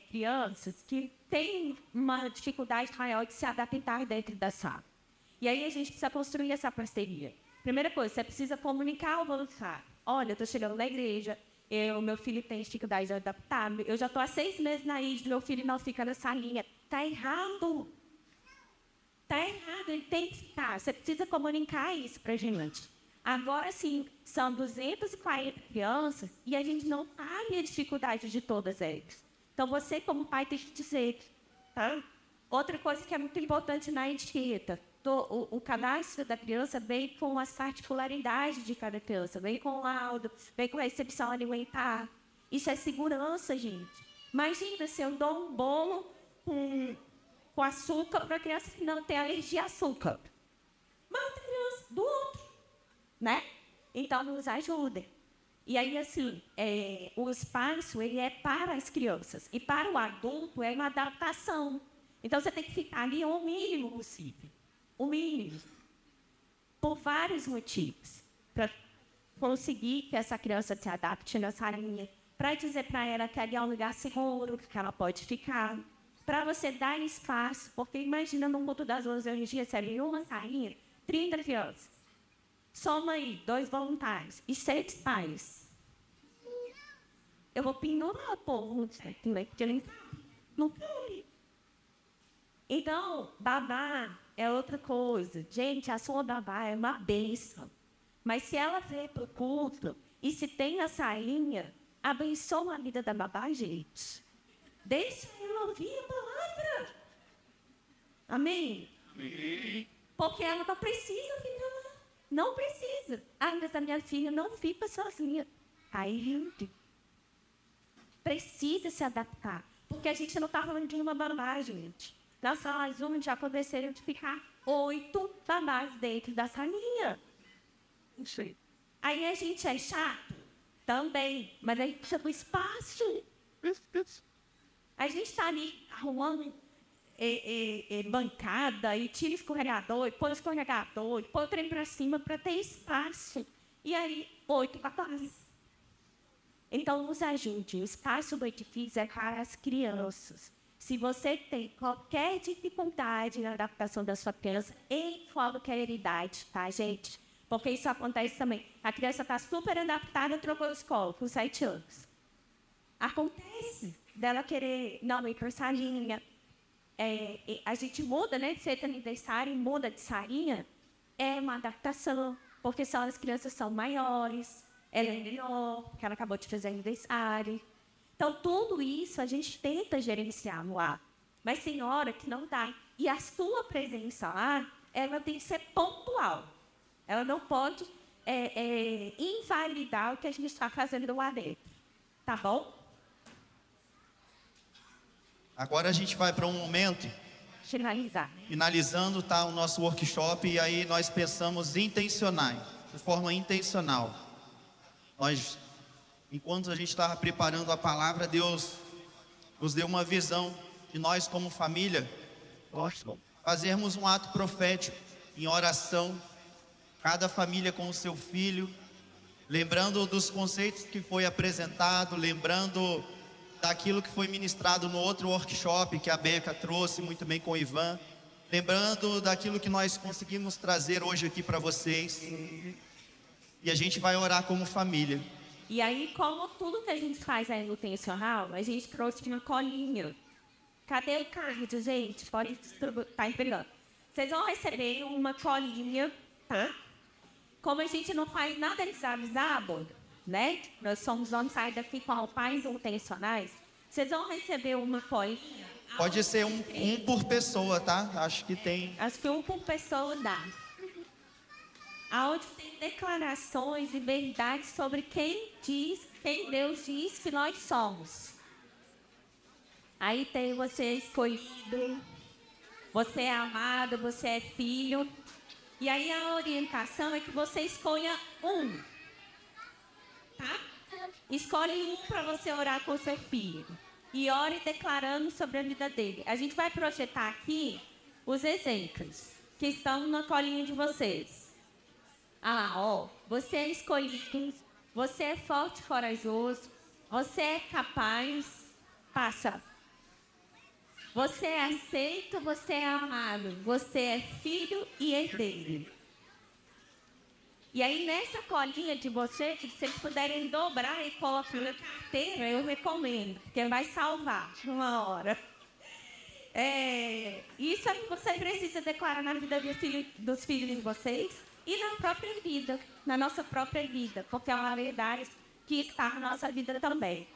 crianças que têm uma dificuldade maior de se adaptar dentro da sala. E aí a gente precisa construir essa parceria. Primeira coisa, você precisa comunicar ao voluntário. Olha, eu estou chegando na igreja, meu filho tem dificuldade de adaptar, eu já estou há 6 meses na igreja, meu filho não fica na salinha. Está errado. Está errado, ele tem que ficar. Você precisa comunicar isso para a gente. Agora sim, são 240 crianças e a gente não sabe a dificuldade de todas elas. Então, você, como pai, tem que dizer. Tá? Outra coisa que é muito importante na etiqueta, o cadastro da criança vem com as particularidades de cada criança, vem com laudo, vem com a recepção alimentar. Isso é segurança, gente. Imagina se eu dou um bolo com açúcar para a criança que não tem alergia a açúcar. Mata a criança do outro, né? Então, nos ajudem. E aí, assim, o espaço, ele é para as crianças. E para o adulto, é uma adaptação. Então, você tem que ficar ali o mínimo possível. O mínimo. Por vários motivos. Para conseguir que essa criança se adapte nessa linha. Para dizer para ela que ali é um lugar seguro, que ela pode ficar. Para você dar espaço. Porque imagina no mundo das 11 hoje em dia, se ali uma salinha, 30 crianças. Soma aí 2 voluntários e 6 pais. Eu vou pendurar o povo, não tem. Então, babá é outra coisa. Gente, a sua babá é uma bênção. Mas se ela veio para o culto e se tem a sainha, abençoa a vida da babá, gente. Deixa ela ouvir a palavra. Amém? Amém. Porque ela não precisa ficar lá. Não precisa. Ah, mas a minha filha não fica sozinha. Aí, gente, precisa se adaptar. Porque a gente não está falando de uma babá, gente. Na sala Zoom já aconteceram de ficar 8 babás dentro da salinha. Não sei. Aí a gente é chato? Também. Mas a gente precisa do espaço. A gente está ali arrumando bancada e tira escorregador, e põe escorregador, e põe o trem para cima para ter espaço. E aí, 8 babás. Então, nos ajude. O espaço do edifício é para as crianças. Se você tem qualquer dificuldade na adaptação da sua criança, em qualquer idade, tá, gente? Porque isso acontece também. A criança está super adaptada, trocou de escola com 7 anos. Acontece dela querer não ir para salinha, a gente muda, né, de feita aniversário e muda de salinha, é uma adaptação, porque só as crianças são maiores, ela é menor, porque ela acabou de fazer aniversário. Então, tudo isso a gente tenta gerenciar no ar, mas tem hora que não dá. E a sua presença lá, ela tem que ser pontual. Ela não pode invalidar o que a gente está fazendo lá dentro. Tá bom? Agora a gente vai para um momento, Finalizar. finalizando, tá, o nosso workshop, e aí nós pensamos intencionais, de forma intencional. Nós, enquanto a gente estava preparando a palavra, Deus nos deu uma visão de nós como família fazermos um ato profético em oração, cada família com o seu filho, lembrando dos conceitos que foi apresentado, lembrando daquilo que foi ministrado no outro workshop que a Beca trouxe muito bem com o Ivan, lembrando daquilo que nós conseguimos trazer hoje aqui para vocês, e a gente vai orar como família. E aí, como tudo que a gente faz é intencional, a gente trouxe uma colinha. Cadê o card, gente? Pode distribuir, tá entregando. Vocês vão receber uma colinha, tá? Como a gente não faz nada desavisado, né? Nós somos vamos sair daqui com pais intencionais. Vocês vão receber uma colinha. Pode ser um por pessoa, tá? Acho que tem. Acho que um por pessoa dá. Aonde tem declarações e verdades sobre quem Deus diz que nós somos. Aí tem você é escolhido, você é amado, você é filho. E aí a orientação é que você escolha um. Tá? Escolhe um para você orar com seu filho. E ore declarando sobre a vida dele. A gente vai projetar aqui os exemplos que estão na colinha de vocês. Você é escolhido, você é forte e corajoso, você é capaz, passa. Você é aceito, você é amado, você é filho e herdeiro. E aí, nessa colinha de vocês, se vocês puderem dobrar e colocar na carteira, eu recomendo, porque vai salvar uma hora. Isso é que você precisa declarar na vida dos filhos de vocês e na própria vida, na nossa própria vida, porque é uma verdade que está na nossa vida também.